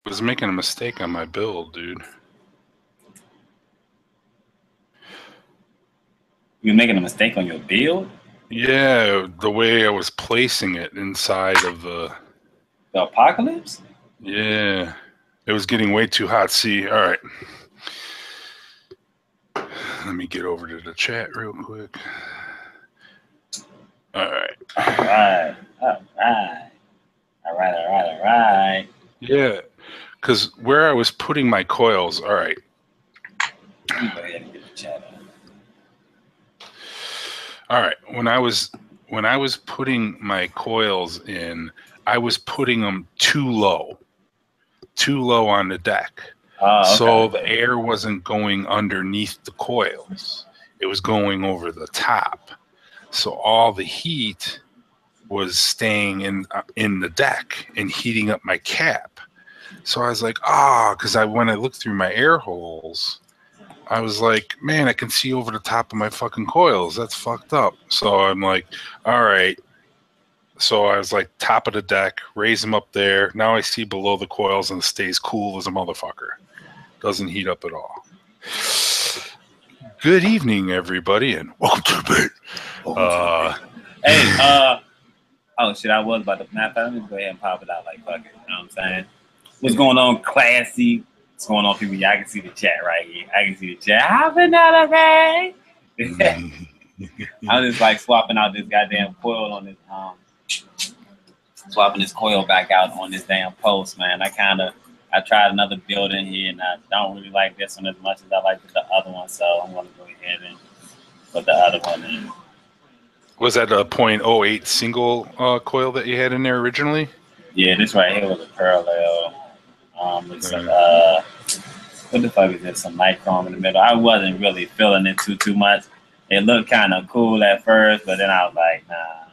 was making a mistake on my build, dude. You're making a mistake on your build? Yeah, the way I was placing it inside of the apocalypse? Yeah. It was getting way too hot. See, all right. Let me get over to the chat real quick. All right. All right. All right. All right. All right. All right. Yeah, because where I was putting my coils, all right. Let me go ahead and get the chat on. All right. When I was putting my coils in, I was putting them too low on the deck. Okay. So the air wasn't going underneath the coils. It was going over the top. So all the heat was staying in the deck and heating up my cap. So I was like, because when I looked through my air holes, I was like, man, I can see over the top of my fucking coils. That's fucked up. So I'm like, all right. So I was like, top of the deck, raise them up there. Now I see below the coils and it stays cool as a motherfucker. Doesn't heat up at all. Good evening, everybody, and welcome to the bed. Hey, oh shit, I was about to let me go ahead and pop it out like fuck it. You know what I'm saying? What's going on, classy? What's going on, people? I can see the chat right here. I can see the chat. How's another day? I'm just like swapping out this goddamn coil on this swapping this coil back out on this damn post, man. I tried another build in here and I don't really like this one as much as I like the other one, so I'm gonna go ahead and put the other one in. Was that a .08 single coil that you had in there originally? Yeah, this right here was a parallel. With some what the fuck is this? Some light chrome in the middle. I wasn't really feeling it too much. It looked kind of cool at first, but then I was like, nah.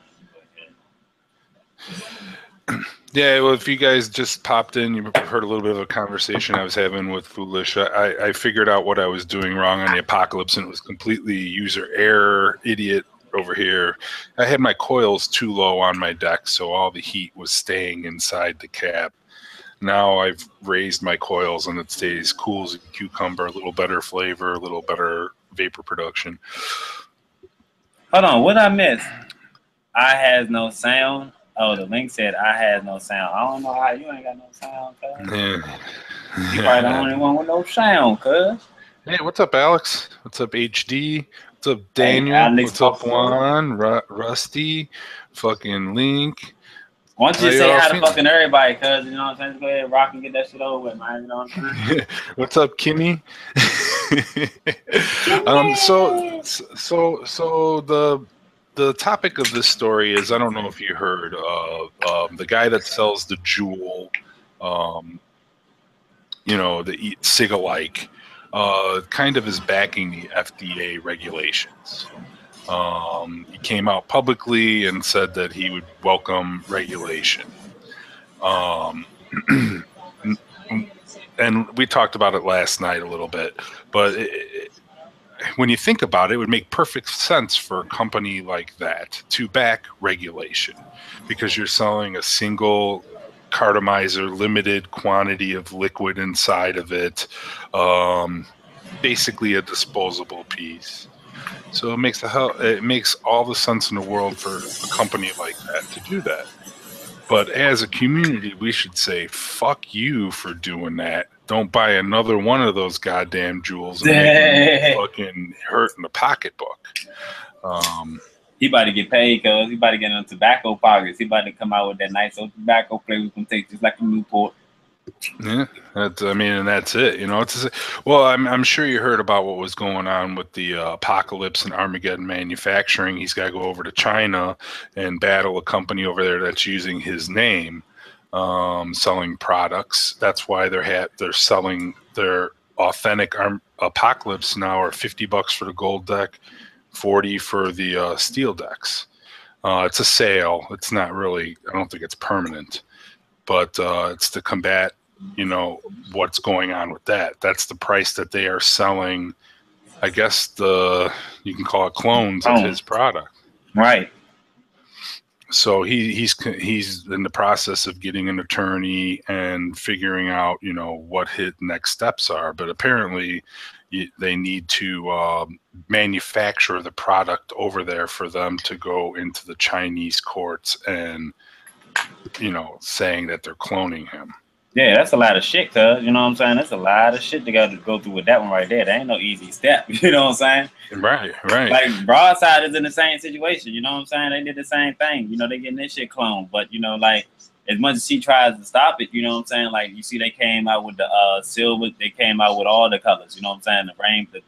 Yeah, well, if you guys just popped in, you heard a little bit of a conversation I was having with Foolish. I figured out what I was doing wrong on the Apocalypse, and it was completely user error, idiot over here. I had my coils too low on my deck, so all the heat was staying inside the cap. Now I've raised my coils, and it stays cool as a cucumber, a little better flavor, a little better vapor production. Hold on, what I missed? I has no sound. Oh, the link said I had no sound. I don't know how you ain't got no sound, cuz. Yeah. You probably the only one with no sound, cuz. Hey, what's up, Alex? What's up, HD? What's up, Daniel? Hey, what's up, Juan? Rusty? Fucking Link? Why don't you say hi to fucking everybody, cuz, you know what I'm saying? Just go ahead and rock and get that shit over with, man. You know what I'm saying? What's up, Kimmy? So the topic of this story is, I don't know if you heard, the guy that sells the JUUL, you know, the e-cig-alike, kind of is backing the FDA regulations. He came out publicly and said that he would welcome regulation. And we talked about it last night a little bit, but when you think about it, it would make perfect sense for a company like that to back regulation, because you're selling a single cartomizer, limited quantity of liquid inside of it, basically a disposable piece. So it makes all the sense in the world for a company like that to do that. But as a community, we should say, fuck you for doing that. Don't buy another one of those goddamn JUULs and make fucking hurt in the pocketbook. He about to get paid, cuz. He about to get on tobacco pockets. He about to come out with that nice old tobacco flavor we can take just like a Newport. Yeah, and that's it. You know, well, I'm sure you heard about what was going on with the Apocalypse and Armageddon Manufacturing. He's got to go over to China and battle a company over there that's using his name, selling products. That's why they're selling their authentic Apocalypse now are $50 for the gold deck, $40 for the steel decks. It's a sale. It's not really. I don't think it's permanent. But it's to combat, you know, what's going on with that. That's the price that they are selling, I guess, you can call it clones of his product. Right. So he's in the process of getting an attorney and figuring out, you know, what his next steps are. But apparently, they need to manufacture the product over there for them to go into the Chinese courts and, you know, saying that they're cloning him. Yeah, that's a lot of shit, cuz, you know what I'm saying? That's a lot of shit they got to go through with that one right there. That ain't no easy step, you know what I'm saying? Right. Like, Broadside is in the same situation, you know what I'm saying? They did the same thing, you know, they getting this shit cloned. But, you know, like, as much as she tries to stop it, you know what I'm saying? Like, you see they came out with the silver, they came out with all the colors, you know what I'm saying? The rain, the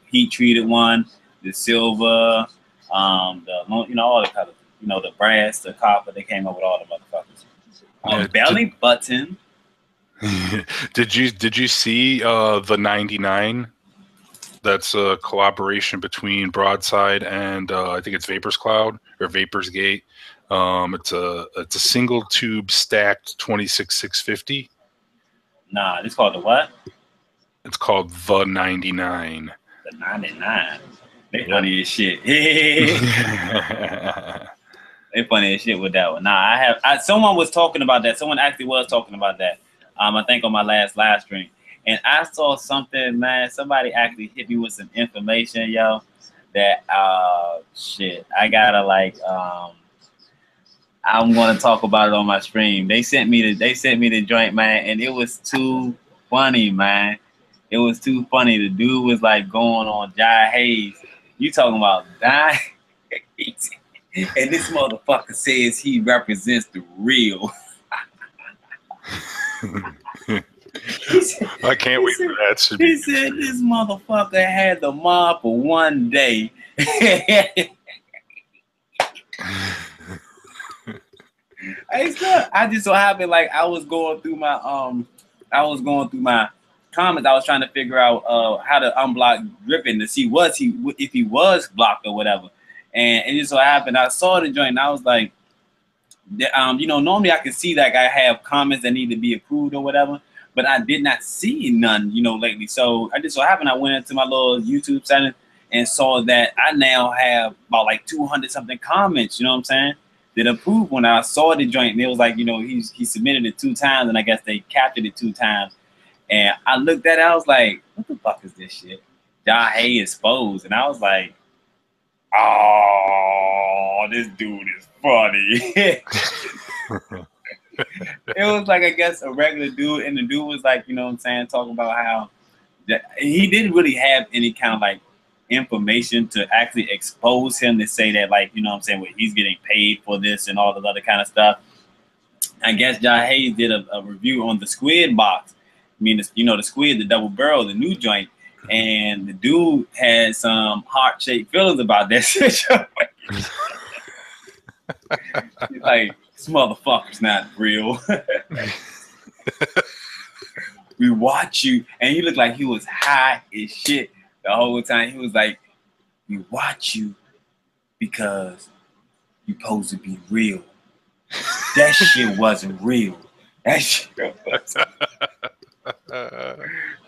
heat-treated one, the silver, you know, all the colors. You know, the brass, the copper, they came up with all the motherfuckers. Belly button. Did you see the 99? That's a collaboration between Broadside and I think it's Vapors Cloud or Vapors Gate. It's a single tube stacked 26650. Nah, it's called the what? It's called the 99. The 99. They funny as shit. They funny as shit with that one. Nah, someone was talking about that. Someone actually was talking about that. I think on my last live stream. And I saw something, man. Somebody actually hit me with some information, yo. That shit. I gotta like I'm gonna talk about it on my stream. They sent me the joint, man, and it was too funny, man. It was too funny. The dude was like going on Jai Hayes. You talking about dying? And this motherfucker says he represents the real. I can't wait for that. He said this motherfucker had the mob for one day. I just so happened like I was going through my comments. I was trying to figure out how to unblock Dripping to see if he was blocked or whatever. And it just so happened I saw the joint and I was like, you know, normally I can see like I have comments that need to be approved or whatever, but I did not see none, you know, lately. So I just so happened I went into my little YouTube setting and saw that I now have about like 200 something comments, you know what I'm saying, that approved when I saw the joint. And it was like, you know, he submitted it 2 times and I guess they captured it 2 times. And I looked at it, I was like, what the fuck is this shit? Jai Hay exposed. And I was like, oh, this dude is funny. It was like, I guess, a regular dude, and the dude was like, you know what I'm saying, talking about how he didn't really have any kind of like information to actually expose him to say that, like, you know what I'm saying, well, he's getting paid for this and all this other kind of stuff. I guess Jai Hayes did a review on the squid box. I mean, you know, the squid, the double barrel, the new joint. And the dude had some heart-shaped feelings about that situation. He's like, this motherfucker's not real. We watch you. And he looked like he was high as shit the whole time. He was like, we watch you because you supposed to be real. That shit wasn't real. That shit wasn't.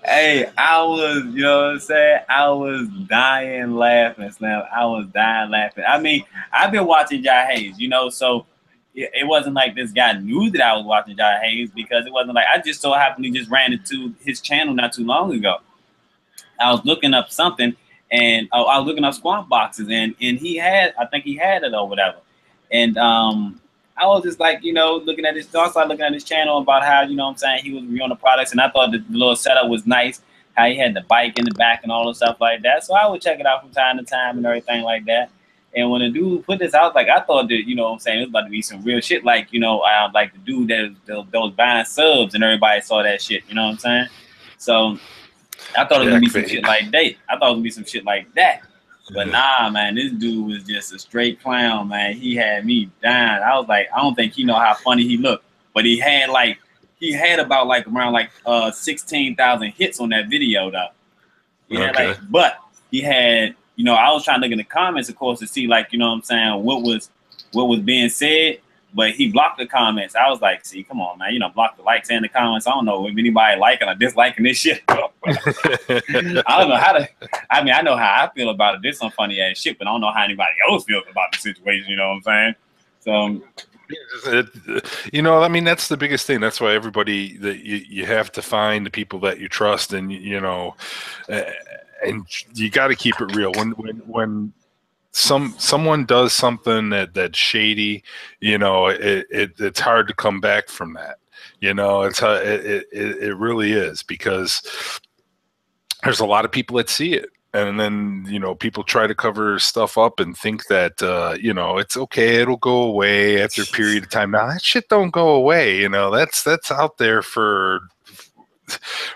Hey, I was, you know what I'm saying? I was dying laughing, Slim. I was dying laughing. I mean, I've been watching Jai Hayes, you know, so it wasn't like this guy knew that I was watching Jai Hayes, because it wasn't like I just so happened to just ran into his channel not too long ago. I was looking up something, and I was looking up squat boxes, and he had, I think he had it or whatever. And I was just like, you know, looking at his, I started looking at his channel about how, you know what I'm saying, he was reviewing the products, and I thought the little setup was nice, how he had the bike in the back and all the stuff like that. So I would check it out from time to time and everything like that. And when the dude put this out, like, I thought that, you know what I'm saying, it was about to be some real shit, like, you know, like the dude that was buying subs and everybody saw that shit, you know what I'm saying? So I thought it was gonna be some shit like that. I thought it was gonna be some shit like that. But nah, man, this dude was just a straight clown, man. He had me dying. I was like, I don't think he know how funny he looked. But he had about like around like 16,000 hits on that video though. He had like, but he had, you know, I was trying to look in the comments, of course, to see, like, you know what I'm saying, what was being said, but he blocked the comments. I was like, see, come on, man, you know, block the likes and the comments. I don't know if anybody liking or disliking this shit. I don't know how to, I mean, I know how I feel about it. There's some funny ass shit, but I don't know how anybody else feels about the situation, you know what I'm saying? So, you know, I mean, that's the biggest thing. That's why everybody that you have to find the people that you trust, and you know, and you got to keep it real. When someone does something that's shady, you know, it's hard to come back from that. You know, it really is, because there's a lot of people that see it. And then, you know, people try to cover stuff up and think that, you know, it's okay, it'll go away after a period of time. Now, that shit don't go away. You know, that's out there for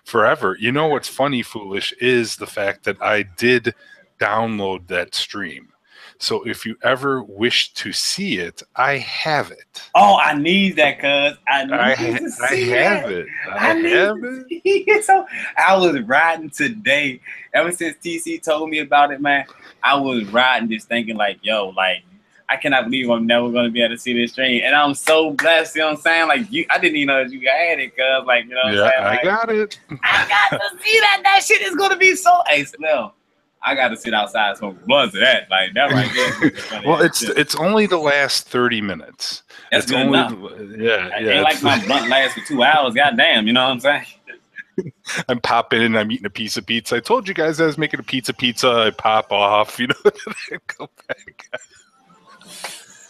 forever. You know what's funny, Foolish, is the fact that I did download that stream. So if you ever wish to see it, I have it. Oh, I need that, cuz. I need to see have that. it. I have it. it. So I was riding today. Ever since TC told me about it, man, I was riding just thinking like, yo, like, I cannot believe I'm never going to be able to see this stream. And I'm so blessed, you know what I'm saying? Like, I didn't even know that you had it, cuz. Like, you know what I'm saying? Like, I got it. I got to see that. That shit is going to be so... Hey, Slim, I got to sit outside smoking blunts of that. Like, that right there. Well, it's only the last 30 minutes. That's it's good only, enough. Yeah. Ain't like my blunt lasts for 2 hours. Goddamn, you know what I'm saying? I'm popping in, I'm eating a piece of pizza. I told you guys I was making a pizza. I pop off, you know, then go back.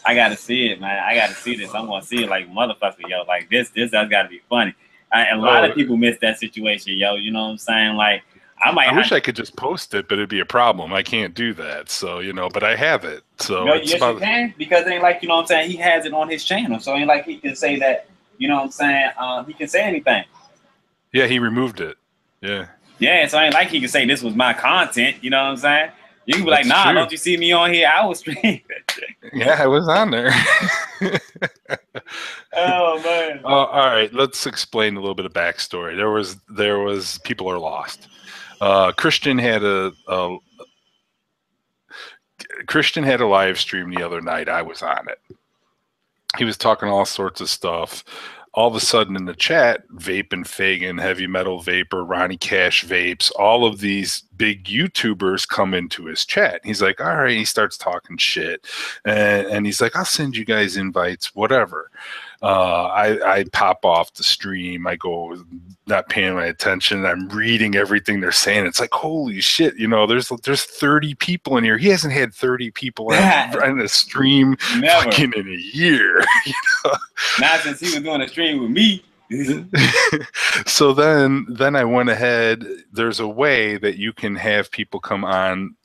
I gotta see it, man. I gotta see this. I'm gonna see it like motherfucker, yo. Like this has gotta be funny. A lot of people miss that situation, yo. You know what I'm saying? Like, I wish I could just post it, but it'd be a problem. I can't do that. So, you know, but I have it. So yes, you can, because it ain't like, you know what I'm saying, he has it on his channel. So it ain't like he can say that, you know what I'm saying, he can say anything. Yeah, he removed it. Yeah. Yeah, so it ain't like he can say this was my content, you know what I'm saying? You can be like, nah, don't you see me on here? I was streaming. Yeah, I was on there. Oh, man. All right, let's explain a little bit of backstory. There was people are lost. Christian had a live stream the other night. I was on it. He was talking all sorts of stuff. All of a sudden in the chat, Vaping Fagan, Heavy Metal Vapor, Ronnie Cash Vapes, all of these big YouTubers come into his chat. He's like, all right, he starts talking shit. And he's like, I'll send you guys invites, whatever. I pop off the stream. I go, not paying my attention. I'm reading everything they're saying. It's like, holy shit, you know, there's 30 people in here. He hasn't had 30 people on a stream fucking in a year. You know? Not since he was doing a stream with me. So then I went ahead. There's a way that you can have people come on.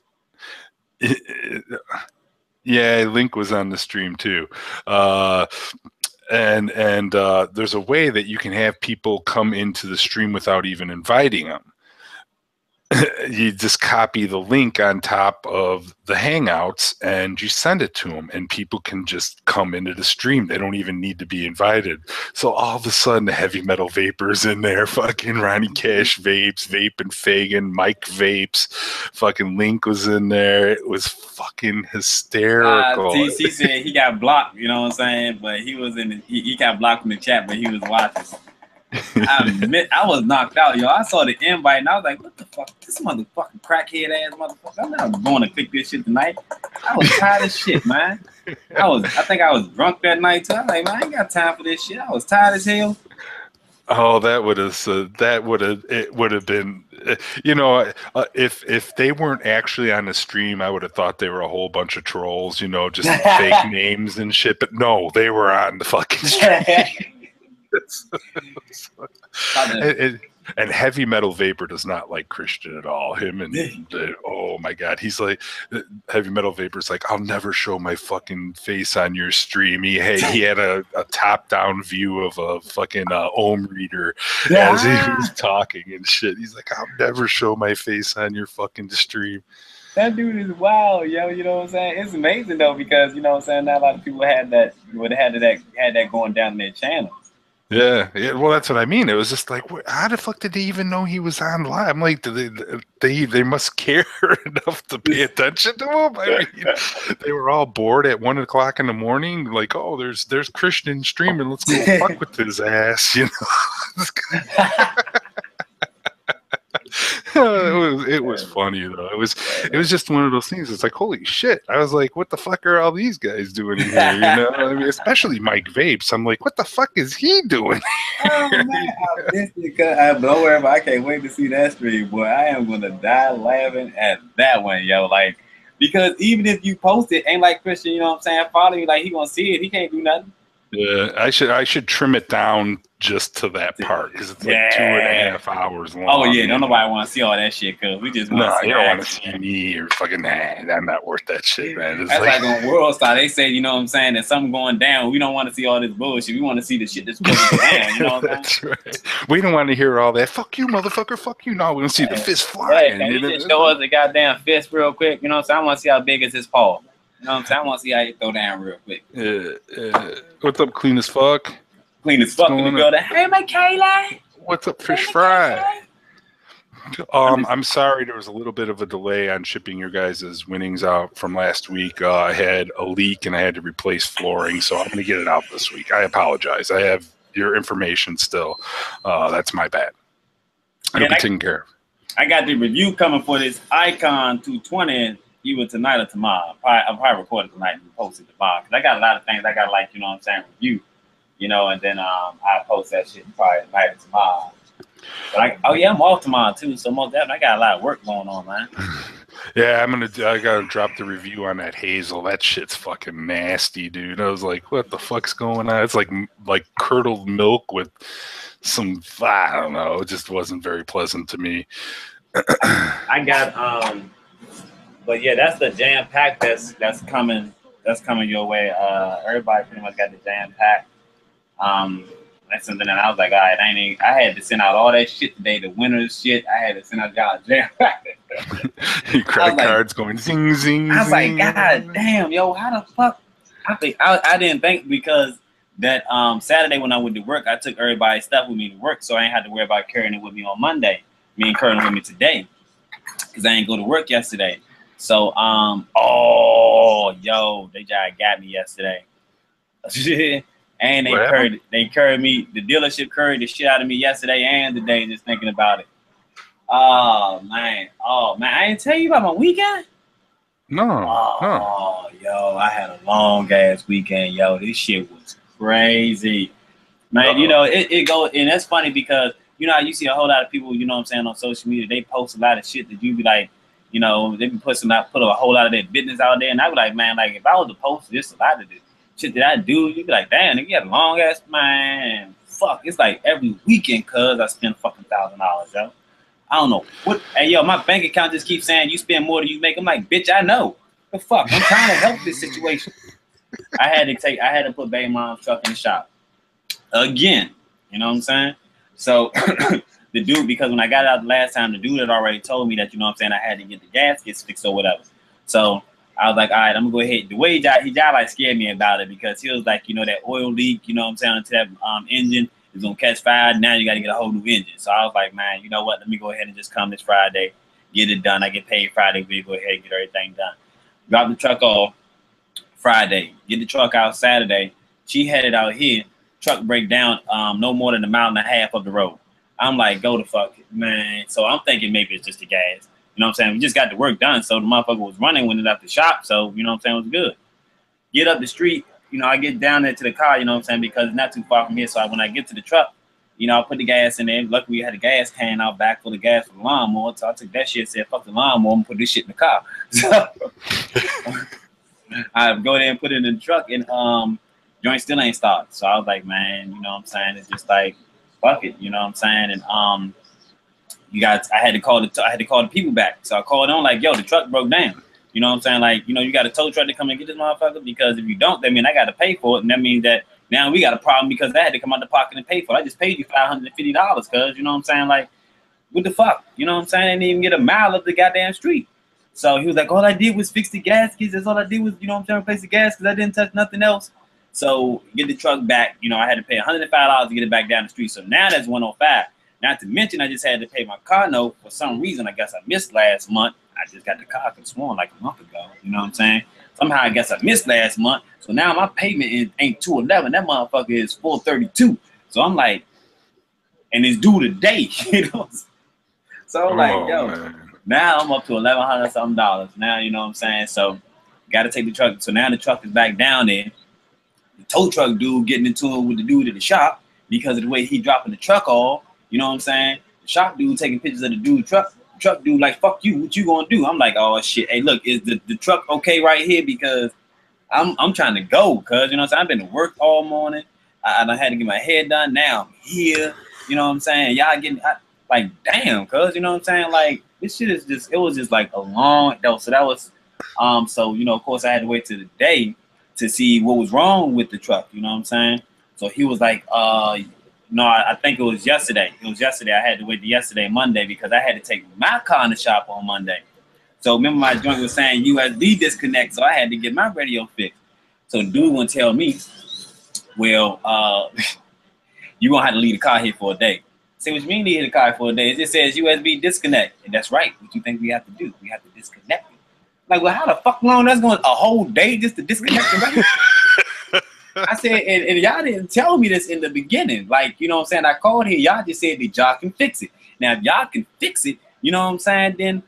Yeah, Link was on the stream too. And there's a way that you can have people come into the stream without even inviting them. You just copy the link on top of the Hangouts and you send it to them, and people can just come into the stream. They don't even need to be invited. So all of a sudden, the Heavy Metal Vapors in there, fucking Ronnie Cash Vapes, Vaping Fagan, Mike Vapes, fucking Link was in there. It was fucking hysterical. TC said he got blocked, you know what I'm saying? But he was he got blocked from the chat, but he was watching. I was knocked out, yo. I saw the invite and I was like, what the fuck? This motherfucking crackhead ass motherfucker. I'm not going to click this shit tonight. I was tired of shit, man. I think I was drunk that night too. I was like, man, I ain't got time for this shit. I was tired as hell. Oh, it would have been, you know, if they weren't actually on the stream, I would have thought they were a whole bunch of trolls, you know, just fake names and shit. But no, they were on the fucking stream. And Heavy Metal Vapor does not like Christian at all. Him and oh my god, he's like, Heavy Metal Vapor's like, I'll never show my fucking face on your stream. He had a top down view of a fucking ohm reader as he was talking and shit. He's like, I'll never show my face on your fucking stream. That dude is wild, yo. You know what I'm saying? It's amazing though, because you know what I'm saying, not a lot of people had that going down in their channel. Yeah. Well, that's what I mean. It was just like, how the fuck did they even know he was on live? I'm like, they must care enough to pay attention to him. I mean, they were all bored at 1 o'clock in the morning. Like, oh, there's Christian streaming. Let's go fuck with his ass. You know, it it was funny though. It was just one of those things. It's like, holy shit. I was like, what the fuck are all these guys doing in here? You know, I mean, especially Mike Vapes. I'm like, what the fuck is he doing? Oh man, I missed it. Don't worry about. I can't wait to see that stream, boy. I am gonna die laughing at that one, yo. Like, because even if you post it, ain't like Christian, you know what I'm saying? Follow you, like he gonna see it. He can't do nothing. Yeah, I should trim it down just to that part because it's like 2.5 hours long. Oh yeah, don't nobody want to see all that shit because we just want to see. You don't want to see me or fucking. I'm not worth that shit, man. It's that's like on World Star. They say, you know what I'm saying, that something going down. We don't want to see all this bullshit. We want to see the shit that's going down. You know what I'm saying? That's right. We don't want to hear all that. Fuck you, motherfucker. Fuck you. No, we want to see the fist flying. Yeah, you just show us the goddamn fist real quick. You know what I'm saying? I want to see how big is his paw. You know what I'm saying? I want to see how you throw down real quick. What's up, clean as fuck? Clean as fuck in the building. Hey, Michaela. What's up, fish fry? I'm sorry there was a little bit of a delay on shipping your guys' winnings out from last week. I had a leak and I had to replace flooring, so I'm going to get it out this week. I apologize. I have your information still. That's my bad. I hope you're taken care of. I got the review coming for this Icon 220 either tonight or tomorrow. I'll probably record it tonight and post it tomorrow. Because I got a lot of things I got to, like, you know what I'm saying, review. You know, and then I'll post that shit probably tonight or tomorrow. But I'm off tomorrow too, so most definitely I got a lot of work going on, man. Yeah, I gotta drop the review on that Hazel. That shit's fucking nasty, dude. I was like, what the fuck's going on? It's like curdled milk with some, I don't know, it just wasn't very pleasant to me. I got but yeah, that's the jam pack that's coming your way. Everybody pretty much got the jam pack. That's something that I was like, all right, I had to send out all that shit today, the winners shit. I had to send out y'all jam pack. Your credit cards going zing, zing, I was like, God damn, yo, how the fuck? I didn't think because that Saturday when I went to work, I took everybody's stuff with me to work, so I ain't had to worry about carrying it with me on Monday. Me and carrying it with me today because I ain't go to work yesterday. So, they just got me yesterday. And they carried me, the dealership carried the shit out of me yesterday and today, just thinking about it. Oh man, I didn't tell you about my weekend? No. Yo, I had a long ass weekend, yo. This shit was crazy. Man, you know, it goes, and that's funny because, you know, you see a whole lot of people, you know what I'm saying, on social media, they post a lot of shit that you be like, you know, they be put a whole lot of their business out there, and I be like, man, like, if I was to post this, a lot of this shit that I do, you'd be like, damn, nigga, you had a long ass, man, fuck, it's like every weekend, cuz I spend fucking $1,000, yo. I don't know what, hey, yo, my bank account just keeps saying you spend more than you make. I'm like, bitch, I know. The fuck, I'm trying to help this situation. I had to put Baby Mom's truck in the shop again, you know what I'm saying? So the dude, because when I got out the last time, the dude had already told me that, you know what I'm saying, I had to get the gaskets fixed or whatever. So I was like, all right, I'm gonna go ahead. The way he like scared me about it because he was like, you know, that oil leak, you know what I'm saying, into that engine is gonna catch fire. Now you gotta get a whole new engine. So I was like, man, you know what? Let me go ahead and just come this Friday, get it done. I get paid Friday. We go ahead and get everything done. Drop the truck off Friday. Get the truck out Saturday. She headed out here. Truck break down no more than 1.5 miles up the road. I'm like, go to fuck it, man. So I'm thinking maybe it's just the gas. You know what I'm saying? We just got the work done. So the motherfucker was running when it left the shop. So, you know what I'm saying? It was good. Get up the street. You know, I get down there to the car, you know what I'm saying? Because it's not too far from here. So when I get to the truck, you know, I put the gas in there. Luckily, we had a gas can out back full of gas for the lawnmower. So I took that shit and said, fuck the lawnmower. I'm going to put this shit in the car. So I go there and put it in the truck. And joint still ain't started. So I was like, man, you know what I'm saying? It's just like, fuck it. You know what I'm saying? And I had to call the people back. So I called on like, yo, the truck broke down. You know what I'm saying? Like, you know, you got a tow truck to come and get this motherfucker because if you don't, that means I got to pay for it. And that means that now we got a problem because I had to come out the pocket and pay for it. I just paid you $550 because, you know what I'm saying? Like, what the fuck? You know what I'm saying? I didn't even get a mile up the goddamn street. So he was like, all I did was fix the gaskets. That's all I did was, you know what I'm saying, replace the gaskets. I didn't touch nothing else. So get the truck back. You know, I had to pay $105 to get it back down the street. So now that's $105. Not to mention, I just had to pay my car note for some reason. I guess I missed last month. I just got the car sworn like a month ago. You know what I'm saying? Somehow I guess I missed last month. So now my payment ain't $211. That motherfucker is $432. So I'm like, and it's due today. You know. So I'm like, yo, man. Now I'm up to $1,100 something dollars. Now you know what I'm saying. So got to take the truck. So now the truck is back down there. The tow truck dude getting into it with the dude at the shop because of the way he dropping the truck off. You know what I'm saying? The shop dude taking pictures of the dude truck. The truck dude like, fuck you. What you gonna do? I'm like, oh shit. Hey, look, is the truck okay right here? Because I'm trying to go. Cause you know what I'm saying. I've been to work all morning. I done had to get my hair done. Now I'm here. You know what I'm saying? Y'all getting like, damn. Cause you know what I'm saying? Like this shit is just. It was just like a long. So that was. So you know, of course, I had to wait till the day to see what was wrong with the truck. You know what I'm saying? So he was like, no, I think it was yesterday. It was yesterday. I had to wait to yesterday, Monday, because I had to take my car in the shop on Monday. So remember my joint was saying USB disconnect, so I had to get my radio fixed. So dude gonna tell me, well, you're gonna have to leave the car here for a day. Say, what you mean leave the car for a day? It just says USB disconnect. And that's right. What you think we have to do? We have to disconnect it. Like, well, how the fuck long that's going? A whole day just to disconnect the radio? I said, and y'all didn't tell me this in the beginning. Like, you know what I'm saying? I called here. Y'all just said that y'all can fix it. Now, if y'all can fix it, you know what I'm saying? Then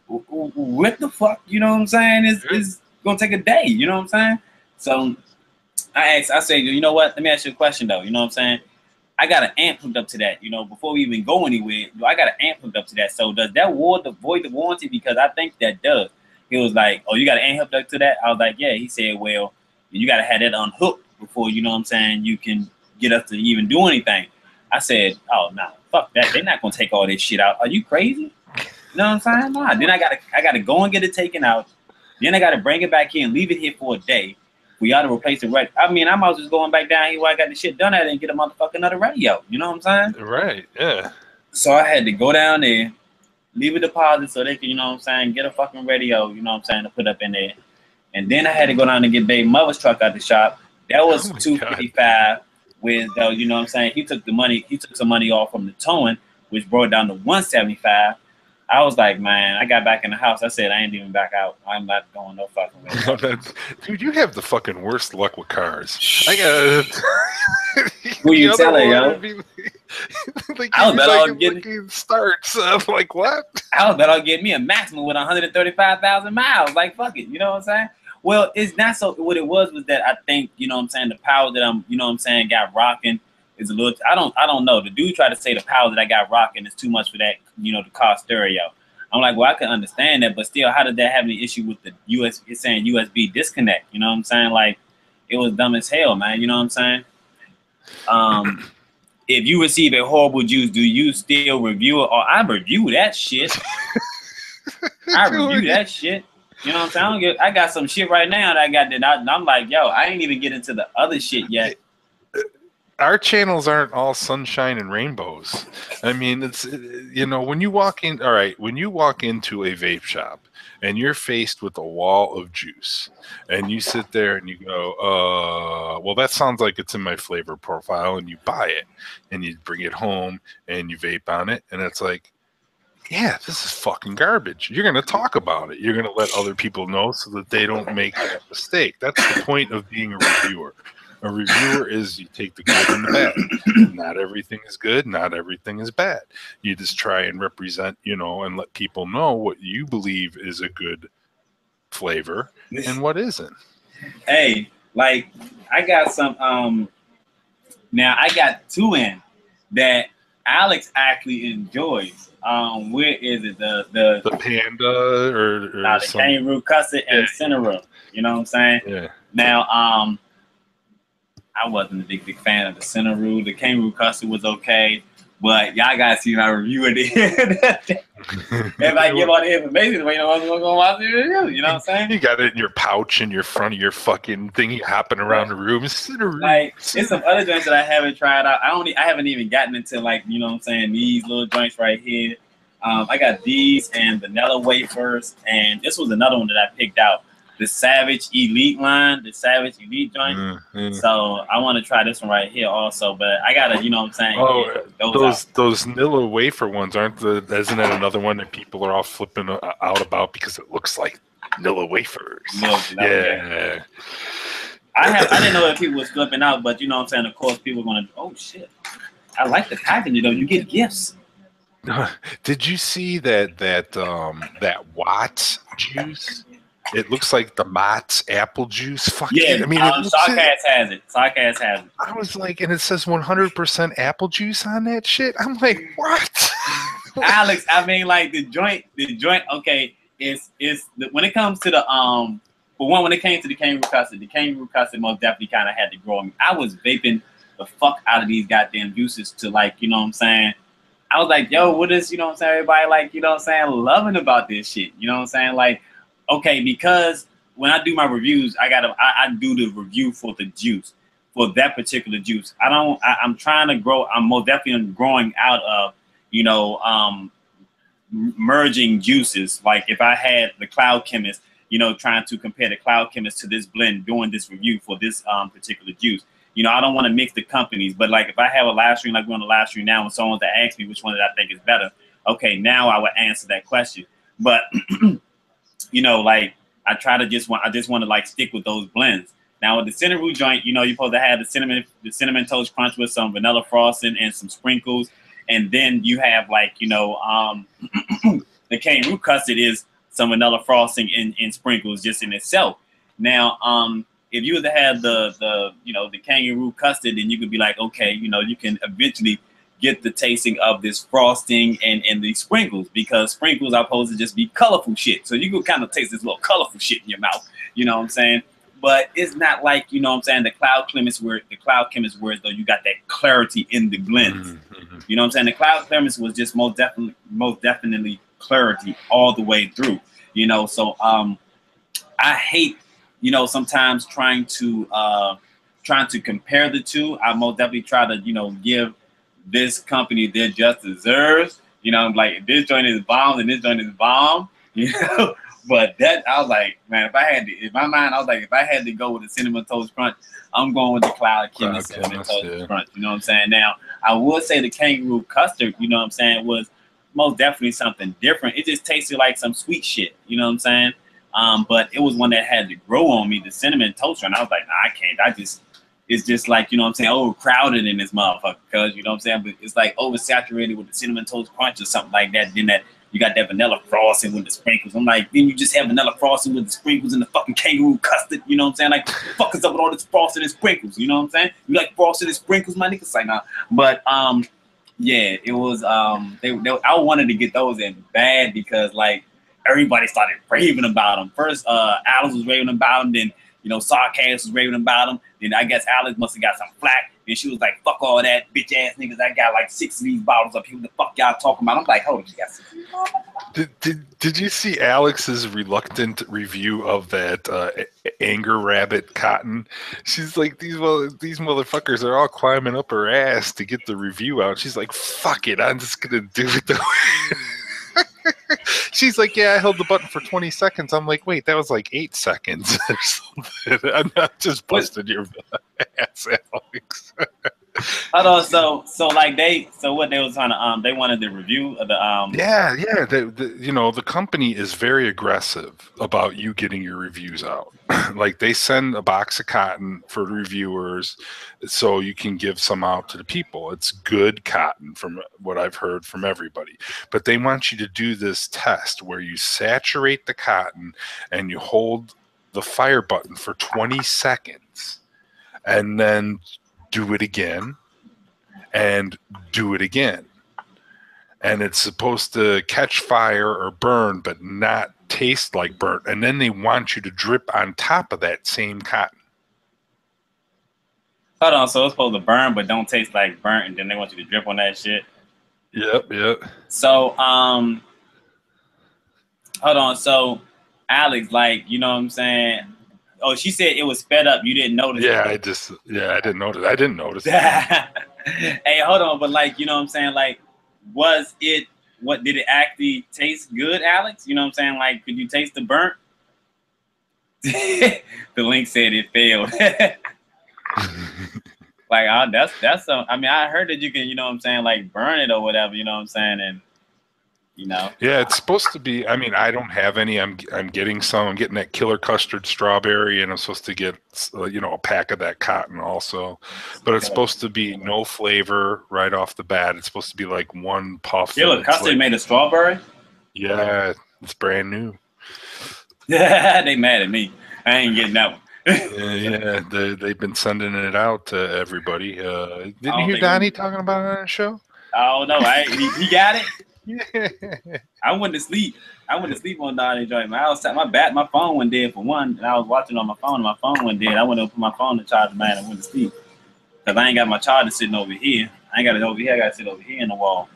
what the fuck, you know what I'm saying, is going to take a day. You know what I'm saying? So I said, you know what? Let me ask you a question, though. You know what I'm saying? I got an amp hooked up to that. You know, before we even go anywhere, I got an amp hooked up to that. So does that void the warranty? Because I think that does. He was like, oh, you got an amp hooked up to that? I was like, yeah. He said, well, you got to have that unhooked before, you know what I'm saying, you can get us to even do anything. I said, oh, nah, fuck that. They're not going to take all this shit out. Are you crazy? You know what I'm saying? Nah. Then I gotta go and get it taken out. Then I got to bring it back in, leave it here for a day. We ought to replace it right. I mean, I'm always just going back down here where I got the shit done at and get a motherfucking another radio. You know what I'm saying? Right, yeah. So I had to go down there, leave a deposit so they can, you know what I'm saying, get a fucking radio, you know what I'm saying, to put up in there. And then I had to go down and get Baby Mother's truck out the shop. That was $255 with, you know what I'm saying, he took some money off from the towing, which brought it down to $175. I was like, man, I got back in the house. I said, I ain't even back out. I'm not going no fucking way. Dude, you have the fucking worst luck with cars. I got who you telling, yo? Like, I was bet I'll get starts. I'm like, what? I was bet I'll get me a maximum with 135,000 miles. Like, fuck it. You know what I'm saying? Well, it's not so. What it was that I think, you know what I'm saying, the power that I'm, you know what I'm saying, got rocking is a little. I don't know. The dude tried to say the power that I got rocking is too much for that, you know, the car stereo. I'm like, well, I can understand that, but still, how did that have any issue with the USB? It's saying USB disconnect. You know what I'm saying? Like, it was dumb as hell, man. You know what I'm saying? If you receive a horrible juice, do you still review it? Or I review that shit. I review that shit. You know what I'm saying? I got some shit right now that I got that I'm like, yo, I ain't even get into the other shit yet. Our channels aren't all sunshine and rainbows. I mean, it's, you know, when you walk in, all right, when you walk into a vape shop and you're faced with a wall of juice and you sit there and you go, well, that sounds like it's in my flavor profile, and you buy it and you bring it home and you vape on it, and it's like, yeah, this is fucking garbage. You're going to talk about it. You're going to let other people know so that they don't make that mistake. That's the point of being a reviewer. A reviewer is you take the good and the bad. Not everything is good. Not everything is bad. You just try and represent, you know, and let people know what you believe is a good flavor and what isn't. Hey, like, I got some, now I got two in that Alex actually enjoys. Where is it? The Panda or the Kangaroo Custard and the Cinnamon. You know what I'm saying? Yeah. Now, I wasn't a big fan of the Cinnamon. The Kangaroo Custard was okay, but y'all gotta see my review of it. If I give all the information, you know, I'm gonna watch the review. You know what I'm saying? You got it in your pouch in your front of your fucking thing. You hopping around the room. Like, it's some other joints that I haven't tried out. I haven't even gotten into, like, you know what I'm saying, these little joints right here. I got these and vanilla wafers, and this was another one that I picked out. The Savage Elite line, the Savage Elite joint. Mm-hmm. So I want to try this one right here also, but I gotta, you know what I'm saying? Oh, those Nilla wafer ones isn't that another one that people are all flipping out about because it looks like Nilla wafers? Yeah. I didn't know that people was flipping out, but you know what I'm saying? Of course, people are gonna. Oh shit! I like the packaging though. You get gifts. Did you see that Watts juice? It looks like the Mott's apple juice. Fuck Yeah, it. I mean, it looks it. Sarcast has it. Sarcast has it. I was like, and it says 100% apple juice on that shit. I'm like, what? Alex, I mean, like the joint. Okay, when it comes to the for one, when it came to the kangaroo custard most definitely kind of had to grow on me. I was vaping the fuck out of these goddamn juices to, like, you know what I'm saying. I was like, yo, what is, you know what I'm saying, everybody, like, you know what I'm saying, loving about this shit. You know what I'm saying? Like, okay, because when I do my reviews, I do the review for the juice, for that particular juice. I'm trying to grow. I'm most definitely growing out of, you know, merging juices. Like if I had the Cloud Chemist, you know, trying to compare the Cloud Chemist to this blend, doing this review for this particular juice. You know, I don't want to mix the companies, but like if I have a live stream, like we're on a live stream now, and someone that asks me which one that I think is better, okay, now I would answer that question. But you know, like I just want to like stick with those blends. Now with the Cinnaroo joint, you know, you're supposed to have the cinnamon toast crunch with some vanilla frosting and some sprinkles, and then you have, like, you know, the kangaroo custard is some vanilla frosting and sprinkles just in itself. Now, if you were to have the you know, the kangaroo custard, then you could be like, okay, you know, you can eventually get the tasting of this frosting and the sprinkles, because sprinkles are supposed to just be colorful shit. So you can kind of taste this little colorful shit in your mouth. You know what I'm saying? But it's not like, you know what I'm saying, the Cloud Chemist where though you got that clarity in the blends. Mm-hmm. You know what I'm saying? The Cloud Chemist was just most definitely clarity all the way through. You know, so I hate, you know, sometimes trying to compare the two. I most definitely try to, you know, give this company their just deserves. You know, like this joint is bomb and this joint is bomb. You know, but that I was like, man, if I had to, in my mind, I was like, if I had to go with a cinnamon toast crunch, I'm going with the Cloud Chemist cinnamon toast crunch. You know what I'm saying? Now, I would say the kangaroo custard, you know what I'm saying, was most definitely something different. It just tasted like some sweet shit. You know what I'm saying? But it was one that had to grow on me, the cinnamon toast, and I was like, nah, I can't. It's just like, you know what I'm saying, overcrowded in this motherfucker, because, you know what I'm saying, but it's like oversaturated with the cinnamon toast crunch or something like that. Then that you got that vanilla frosting with the sprinkles. I'm like, then you just have vanilla frosting with the sprinkles and the fucking kangaroo custard. You know what I'm saying? Like, fuck is up with all this frosting and sprinkles? You know what I'm saying? You like frosting and sprinkles, my niggas? Like, nah. But yeah, it was I wanted to get those in bad, because like everybody started raving about them. First, Alice was raving about them. Then, you know, Sarcast was raving about them. Then I guess Alice must have got some flack. And she was like, fuck all that, bitch ass niggas. I got like 6 of these bottles up here. What the fuck y'all talking about? I'm like, hold on, you got 6 of these bottles? Did you see Alex's reluctant review of that Anger Rabbit cotton? She's like, these motherfuckers are all climbing up her ass to get the review out. She's like, fuck it, I'm just gonna do it the way. She's like, yeah, I held the button for 20 seconds. I'm like, wait, that was like 8 seconds or something. I'm not just busting your ass, Alex. Hold on, so like what they was trying to they wanted the review of the yeah, you know, the company is very aggressive about you getting your reviews out. Like they send a box of cotton for reviewers so you can give some out to the people. It's good cotton from what I've heard from everybody. But they want you to do this test where you saturate the cotton and you hold the fire button for 20 seconds and then do it again and do it again. And it's supposed to catch fire or burn, but not taste like burnt. And then they want you to drip on top of that same cotton. Hold on, so it's supposed to burn but don't taste like burnt, and then they want you to drip on that shit. Yep. So hold on, so Alex, like, you know what I'm saying? Oh, she said it was sped up. You didn't notice it. I didn't notice. I didn't notice it. Hey, hold on, but like, you know what I'm saying? Like, did it actually taste good, Alex? You know what I'm saying? Like, could you taste the burnt? The link said it failed. Like, that's some, I mean, I heard that you can, you know what I'm saying, like burn it or whatever, you know what I'm saying? And You know. Yeah, it's supposed to be. I mean, I don't have any. I'm getting some. I'm getting that killer custard strawberry, and I'm supposed to get you know, a pack of that cotton also. But it's supposed to be no flavor right off the bat. It's supposed to be like one puff. Killer custard like, made of strawberry? Yeah, it's brand new. Yeah, they mad at me. I ain't getting that one. Yeah, they've been sending it out to everybody. Didn't you hear Donnie talking about it on the show? Oh no, he got it. Yeah. I went to sleep. On Donnie joint. My phone went dead for one, and I was watching on my phone. And my phone went dead. I went to put my phone to charge, man. I went to sleep because I ain't got my charger sitting over here. I ain't got it over here. I got it sit over here in the wall.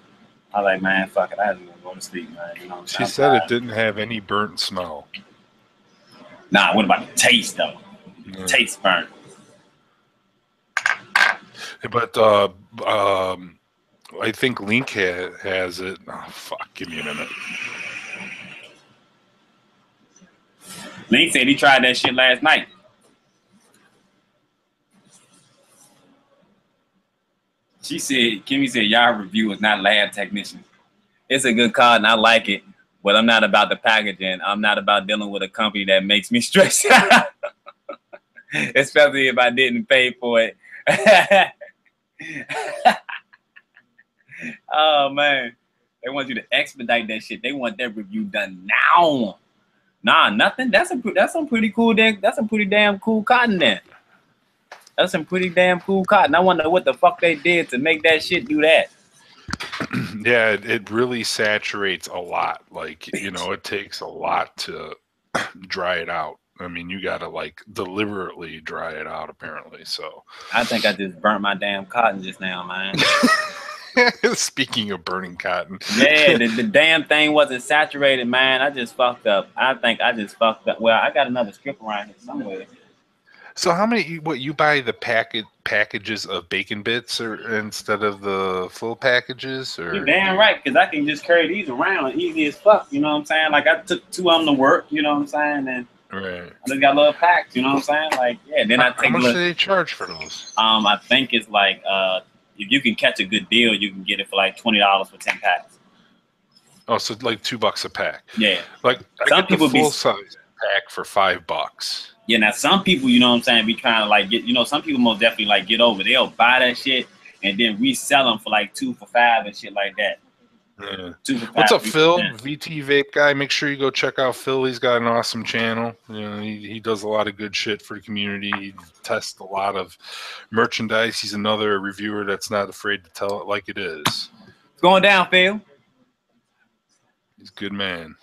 I was like, man, fuck it. I had to go to sleep, man. You know what I'm saying? She said it didn't have any burnt smell. Nah, what about the taste though? Yeah. Taste burnt. But I think Link has it. Oh, fuck, give me a minute. Link said he tried that shit last night. Kimmy said, y'all review is not lab technician. It's a good card and I like it, but I'm not about the packaging. I'm not about dealing with a company that makes me stressed out. Especially if I didn't pay for it. Oh man. They want you to expedite that shit. They want that review done now. Nah, nothing. That's some pretty cool. That's some pretty damn cool cotton there. That's some pretty damn cool cotton. I wonder what the fuck they did to make that shit do that. Yeah, it really saturates a lot. Like, you know, it takes a lot to dry it out. I mean, you gotta like deliberately dry it out, apparently. So I think I just burnt my damn cotton just now, man. Speaking of burning cotton. Yeah, the damn thing wasn't saturated, man. I just fucked up. I think I just fucked up. Well, I got another strip around here somewhere. So how many? What you buy the packages of bacon bits, or instead of the full packages? Or you're damn right, because I can just carry these around easy as fuck. You know what I'm saying? Like I took 2 of them to work. You know what I'm saying? And right. I just got little packs. You know what I'm saying? Like yeah. Then I take. How much do they charge for those? I think it's like if you can catch a good deal, you can get it for like $20 for 10 packs. Oh, so like $2 a pack. Yeah. Like some I get people the full size pack for $5. Yeah, now some people, you know what I'm saying, be trying to like get, you know, some people most definitely like get over. They'll buy that shit and then resell them for like 2 for $5 and shit like that. Yeah. 2 for $5. What's up, Phil? VT Vape Guy. Make sure you go check out Phil. He's got an awesome channel. You know, he does a lot of good shit for the community. He tests a lot of merchandise. He's another reviewer that's not afraid to tell it like it is. It's going down, Phil. He's a good man.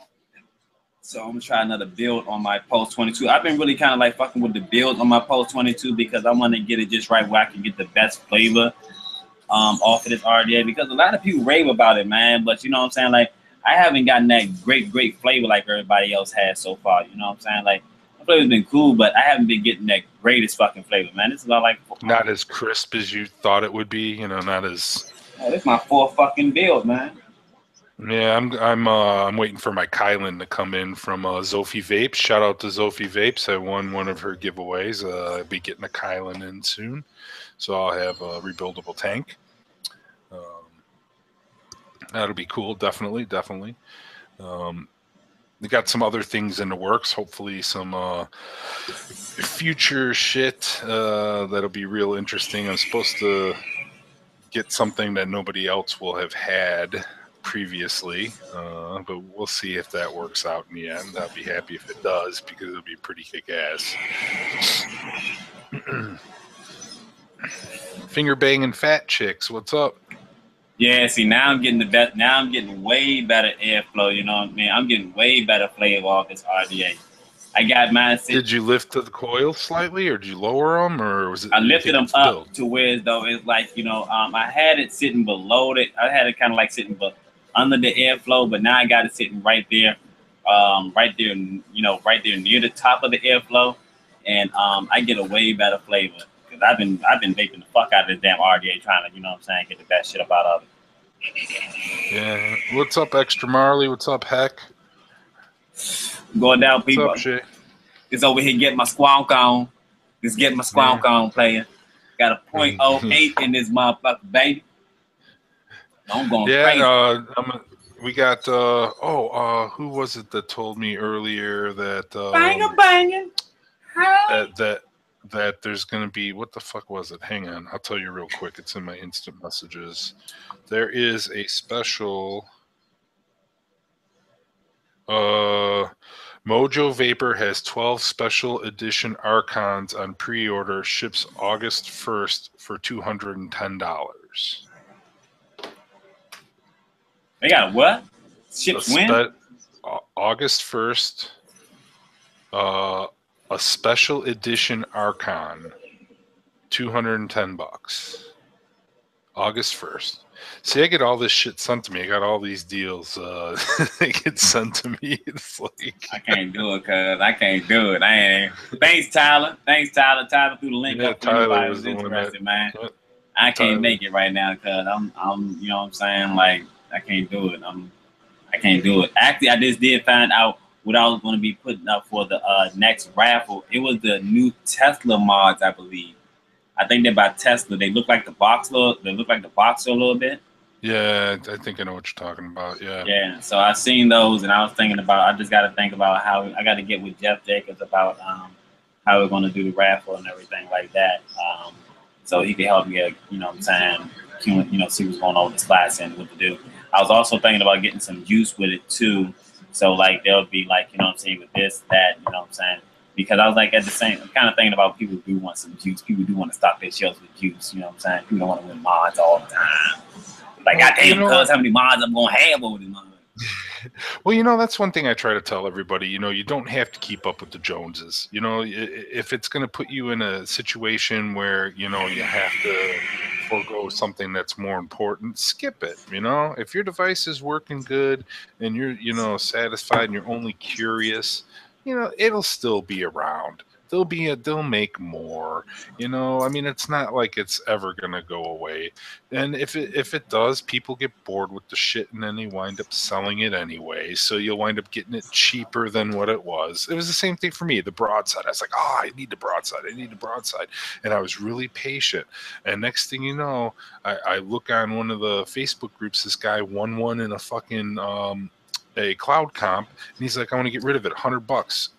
So I'm gonna try another build on my Post 22. I've been really kind of like fucking with the build on my Post 22 because I want to get it just right where I can get the best flavor off of this RDA, because a lot of people rave about it, man. But you know what I'm saying? Like I haven't gotten that great flavor like everybody else has so far. You know what I'm saying? Like the flavor's been cool, but I haven't been getting that greatest fucking flavor, man. This is all like not as crisp as you thought it would be. You know, not as. Oh, this is my 4th fucking build, man. Yeah, I'm waiting for my Kylan to come in from Zophie Vapes. Shout out to Zophie Vapes. I won one of her giveaways. I'll be getting a Kylan in soon, so I'll have a rebuildable tank. That'll be cool. Definitely. We got some other things in the works. Hopefully, some future shit that'll be real interesting. I'm supposed to get something that nobody else will have had previously, but we'll see if that works out in the end. I'll be happy if it does, because it'll be pretty kick-ass. Finger banging fat chicks, what's up? Yeah, see, now I'm getting the best. Now I'm getting way better airflow. You know what I mean? I'm getting way better flavor off this RDA. I got mine. Did you lift the coil slightly, or did you lower them, or was it? I lifted them up to where though it's like, you know, I had it sitting below it. I had it kind of like sitting under the airflow, but now I got it sitting right there, you know, right there near the top of the airflow, and I get a way better flavor because I've been vaping the fuck out of this damn RDA trying to, you know what I'm saying, get the best shit up out of it. Yeah. What's up, Extra Marley? What's up, Heck? Going down, people. What's up, Shay? It's over here getting my squonk on. Just getting my squonk on, player. Got a .08 in this motherfucker, baby. I'm going crazy. We got who was it that told me earlier that banging. that there's gonna be, what the fuck was it? Hang on, I'll tell you real quick. It's in my instant messages. There is a special Mojo Vapor has 12 special edition Archons on pre-order, ships August 1st for $210. They got what? Ships when? August 1st. A special edition Archon, $210. August 1st. See, I get all this shit sent to me. I got all these deals. They get sent to me. It's like I can't do it, cuz I can't do it. I ain't. Thanks, Tyler. Tyler threw the link up for anybody who's interested, man. I can't make it right now, cuz I'm, you know what I'm saying? Like, I can't do it. I can't do it. Actually, I just did find out what I was going to be putting up for the next raffle. It was the new Tesla mods, I believe. I think they're by Tesla. They look like the Boxer. They look like the Boxer a little bit. Yeah, I think I know what you're talking about. Yeah. Yeah. So I seen those, and I was thinking about. I just got to think about how I got to get with Jeff Jacobs about how we're going to do the raffle and everything like that. So he can help me. You know what I'm saying? You know, see what's going on with this class and what to do. I was also thinking about getting some juice with it too. So like there'll be like, you know what I'm saying, with this, that, you know what I'm saying. Because I was like at the same kind of thinking about people do want some juice. People do want to stock their shelves with juice. You know what I'm saying? People don't want to win mods all the time. Like, goddamn, cuz how many mods I'm going to have over this month. Well, you know, that's one thing I try to tell everybody. You know, you don't have to keep up with the Joneses. You know, if it's going to put you in a situation where, you know, you have to forego something that's more important, skip it. You know, if your device is working good and you're, you know, satisfied and you're only curious, you know, it'll still be around. They'll make more, you know. I mean, it's not like it's ever gonna go away. And if it does, people get bored with the shit and then they wind up selling it anyway. So you'll wind up getting it cheaper than what it was. It was the same thing for me. The broadside. I was like, oh, I need the broadside. And I was really patient. And next thing you know, I look on one of the Facebook groups. This guy won in a fucking a cloud comp, and he's like, I want to get rid of it, $100.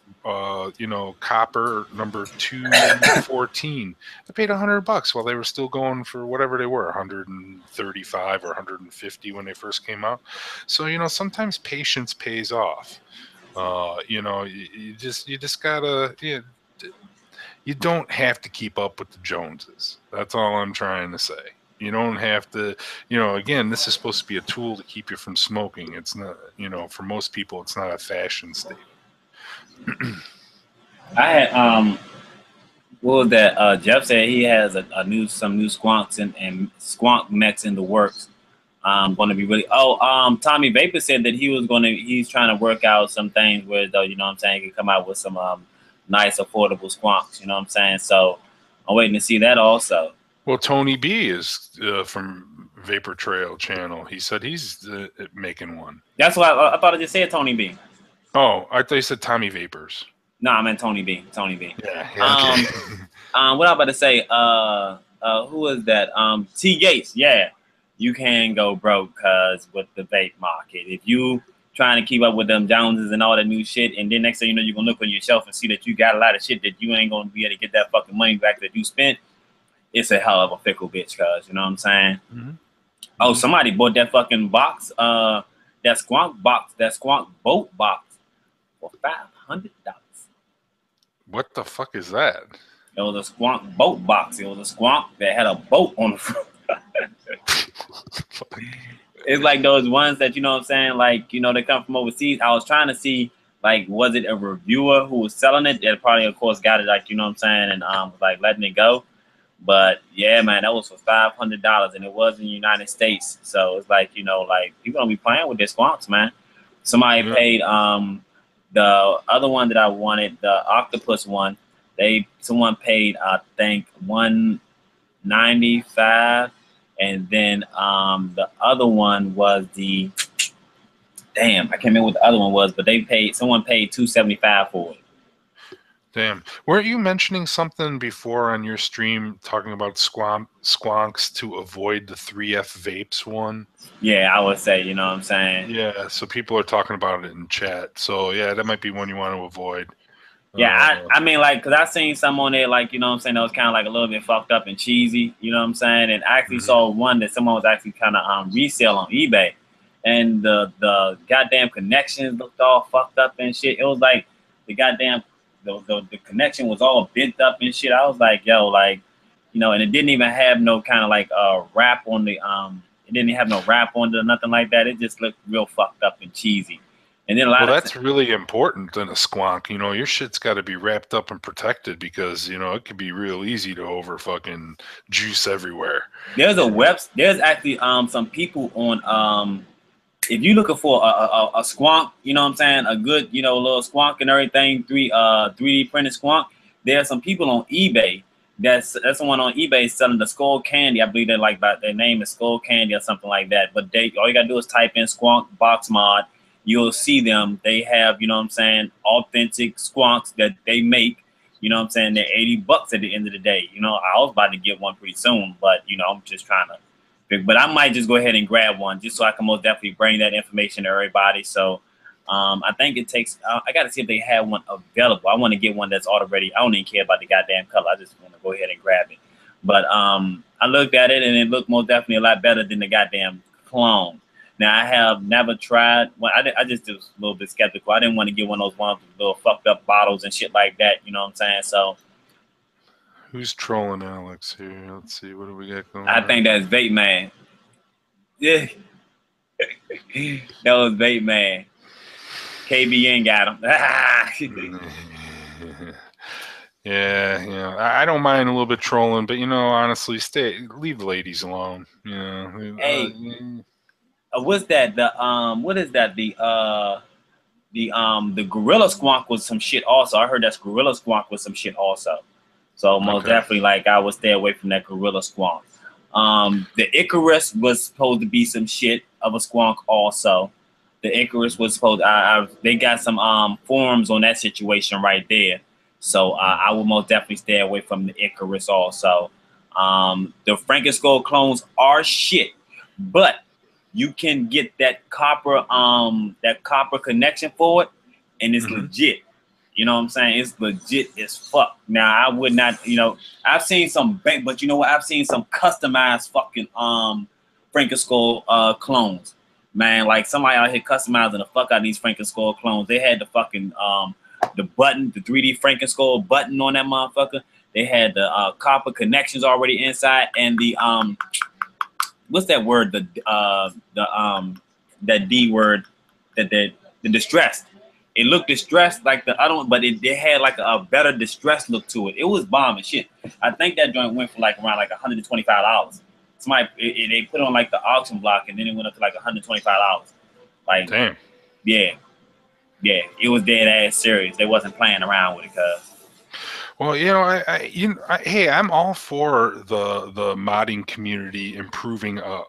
You know, copper number 214. I paid $100 while they were still going for whatever they were, 135 or 150 when they first came out. So, you know, sometimes patience pays off. You know, you just gotta, you don't have to keep up with the Joneses. That's all I'm trying to say. You don't have to, you know, again, this is supposed to be a tool to keep you from smoking. It's not, you know, for most people, it's not a fashion statement. I had what was that? Jeff said he has some new squonks and squonk mechs in the works. Going to be really. Tommy Vapor said that he's trying to work out some things where, though, you know what I'm saying, he can come out with some nice affordable squonks. You know what I'm saying? So I'm waiting to see that also. Well, Tony B is from Vapor Trail channel. He said he's making one. That's what I thought I just said, Tony B. Oh, I thought you said Tommy Vapors. No, I meant Tony B. Tony B. Yeah. Okay. What I was about to say, who is that? T Gates. Yeah, you can go broke, cause with the vape market, if you trying to keep up with them Joneses and all that new shit, and then next thing you know, you're gonna look on your shelf and see that you got a lot of shit that you ain't gonna be able to get that fucking money back that you spent. It's a hell of a fickle bitch, cuz, you know what I'm saying? Mm-hmm. Oh, somebody bought that fucking box, that squonk boat box for $500. What the fuck is that? It was a squonk boat box. It was a squonk that had a boat on the front. It's like those ones that, you know what I'm saying, like, you know, they come from overseas. I was trying to see, like, was it a reviewer who was selling it? That probably, of course, got it, like, you know what I'm saying, and was like letting it go. But yeah, man, that was for $500, and it was in the United States. So it's like, you know, like, people don't be playing with their squonks, man. Somebody paid the other one that I wanted, the octopus one. Someone paid, I think, $195, and then the other one was the I can't remember what the other one was, but someone paid $275 for it. Damn. Weren't you mentioning something before on your stream talking about squonks to avoid the 3F vapes one? Yeah, I would say, you know what I'm saying? Yeah, so people are talking about it in chat. So yeah, that might be one you want to avoid. Yeah, I mean, like, because I seen some on there, like, you know what I'm saying, that was kind of like a little bit fucked up and cheesy, you know what I'm saying? And I actually Mhm. saw one that someone was actually kind of resale on eBay. And the goddamn connections looked all fucked up and shit. It was like the goddamn, the connection was all bent up and shit. I was like, yo, like, you know, and it didn't even have no kind of like wrap on the, it didn't have no wrap on it or nothing like that. It just looked real fucked up and cheesy. And then a Well, lot of, that's really important in a squonk. You know, your shit's got to be wrapped up and protected because, you know, it could be real easy to over fucking juice everywhere. there's actually some people on if you're looking for a squonk, you know what I'm saying, a good, you know, little squonk and everything, 3D printed squonk. There are some people on eBay that's someone on eBay selling the skull candy. I believe they're like by their name is skull candy or something like that. But they all you gotta do is type in squonk box mod. You'll see them. They have, you know what I'm saying, authentic squonks that they make. You know what I'm saying? They're $80 at the end of the day. You know, I was about to get one pretty soon, but you know, I'm just trying to. But I might just go ahead and grab one just so I can most definitely bring that information to everybody. So I think it takes. I got to see if they have one available. I want to get one that's already. I don't even care about the goddamn color. I just want to go ahead and grab it. But I looked at it and it looked most definitely a lot better than the goddamn clone. Now I have never tried. Well, I just was a little bit skeptical. I didn't want to get one of those ones with little fucked up bottles and shit like that. You know what I'm saying? So Who's trolling Alex here? Let's see. What do we got going I on? think that's Vape Man. Yeah, that was Vape Man. KBN got him. Yeah, you know, I don't mind a little bit trolling, but you know, honestly, leave the ladies alone. You know, Hey, what's that? What is that? The Gorilla Squonk was some shit also. I heard that Gorilla Squonk was some shit also. So most okay. definitely, like, I would stay away from that Gorilla Squonk. The Icarus was supposed to be some shit of a squonk also. The Icarus was supposed. They got some forums on that situation right there. So I will most definitely stay away from the Icarus also. The Franken-Skull clones are shit, but you can get that copper connection for it, and it's legit. You know what I'm saying? It's legit as fuck. Now I would not, you know, I've seen some bank, but you know what? I've seen some customized fucking Franken-Skull clones. Man, like somebody out here customizing the fuck out of these Franken-Skull clones. They had the fucking the button, the 3D Franken-Skull button on that motherfucker. They had the copper connections already inside, and the what's that word? That D word, the distressed. It looked distressed like the other one, but it had like a better distressed look to it. It was bomb and shit. I think that joint went for like around like $125. Somebody they put on like the auction block, and then it went up to like $125. Like, Damn. yeah, it was dead ass serious. They wasn't playing around with it, cuz. Well, you know, hey, I'm all for the modding community improving a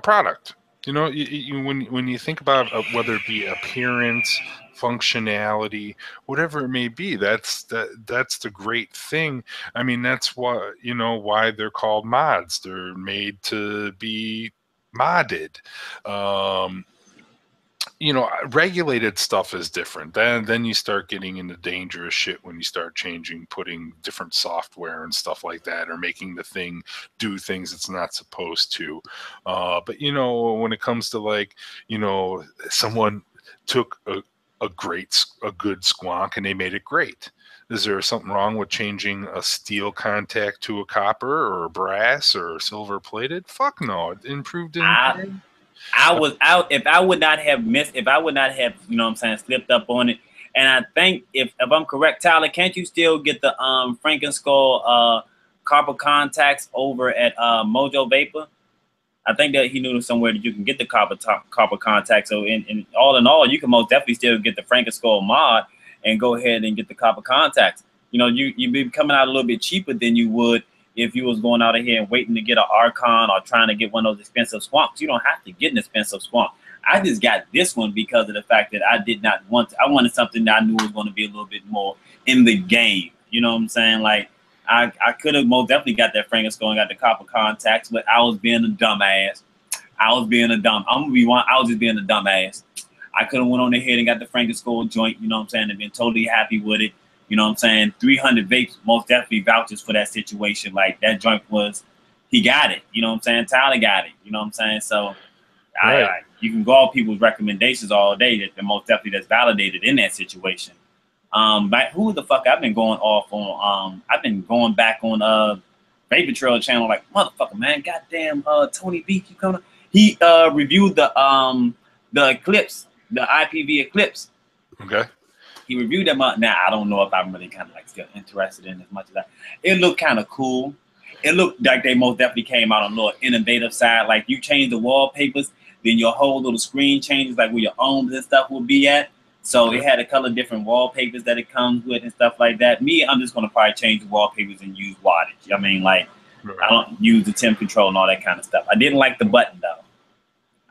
product. You know, when you think about whether it be appearance, functionality, whatever it may be, that's the great thing. I mean, that's why, you know, why they're called mods. They're made to be modded. You know, regulated stuff is different. Then you start getting into dangerous shit when you start putting different software and stuff like that, or making the thing do things it's not supposed to. But you know, when it comes to, like, you know, someone took a good squonk and they made it great. Is there something wrong with changing a steel contact to a copper or a brass or silver plated? Fuck no. It improved in I was out if I would not have, you know what I'm saying, slipped up on it. And I think if I'm correct, Tyler, can't you still get the Franken-Skull copper contacts over at Mojo Vapor? I think that he knew somewhere that you can get the copper contacts. So in all, you can most definitely still get the Franken-Skull mod and go ahead and get the copper contacts. You know, you'd be coming out a little bit cheaper than you would if you was going out of here and waiting to get an Archon or trying to get one of those expensive squonks. You don't have to get an expensive squonk. I just got this one because of the fact that I did not want to. I wanted something that I knew was going to be a little bit more in the game. You know what I'm saying? Like, I could have most definitely got that Frankenstein and got the copper contacts, but I was being a dumbass. I was being a dumb. I'm gonna be one. I was just being a dumbass. I could have went on ahead and got the Frankenstein joint. You know what I'm saying? And been totally happy with it. You know what I'm saying? 300 vapes most definitely vouches for that situation. Like, that joint was, he got it. You know what I'm saying? Tyler got it. You know what I'm saying? So, Right. you can go off people's recommendations all day that they're most definitely that's validated in that situation. But who the fuck I've been going off on? I've been going back on Vaping Trail channel like motherfucker, man. Goddamn, Tony B, you coming? He reviewed the Eclipse, the IPV Eclipse. Okay. He reviewed them up. Now I don't know if I'm really kind of like still interested in as much as that. It looked kind of cool. It looked like they most definitely came out on a little innovative side. Like, you change the wallpapers, then your whole little screen changes, like where your ohms and stuff will be at. So it had a couple of different wallpapers that it comes with and stuff like that. Me, I'm just gonna probably change the wallpapers and use wattage. I mean, like, I don't use the temp control and all that kind of stuff. I didn't like the button though.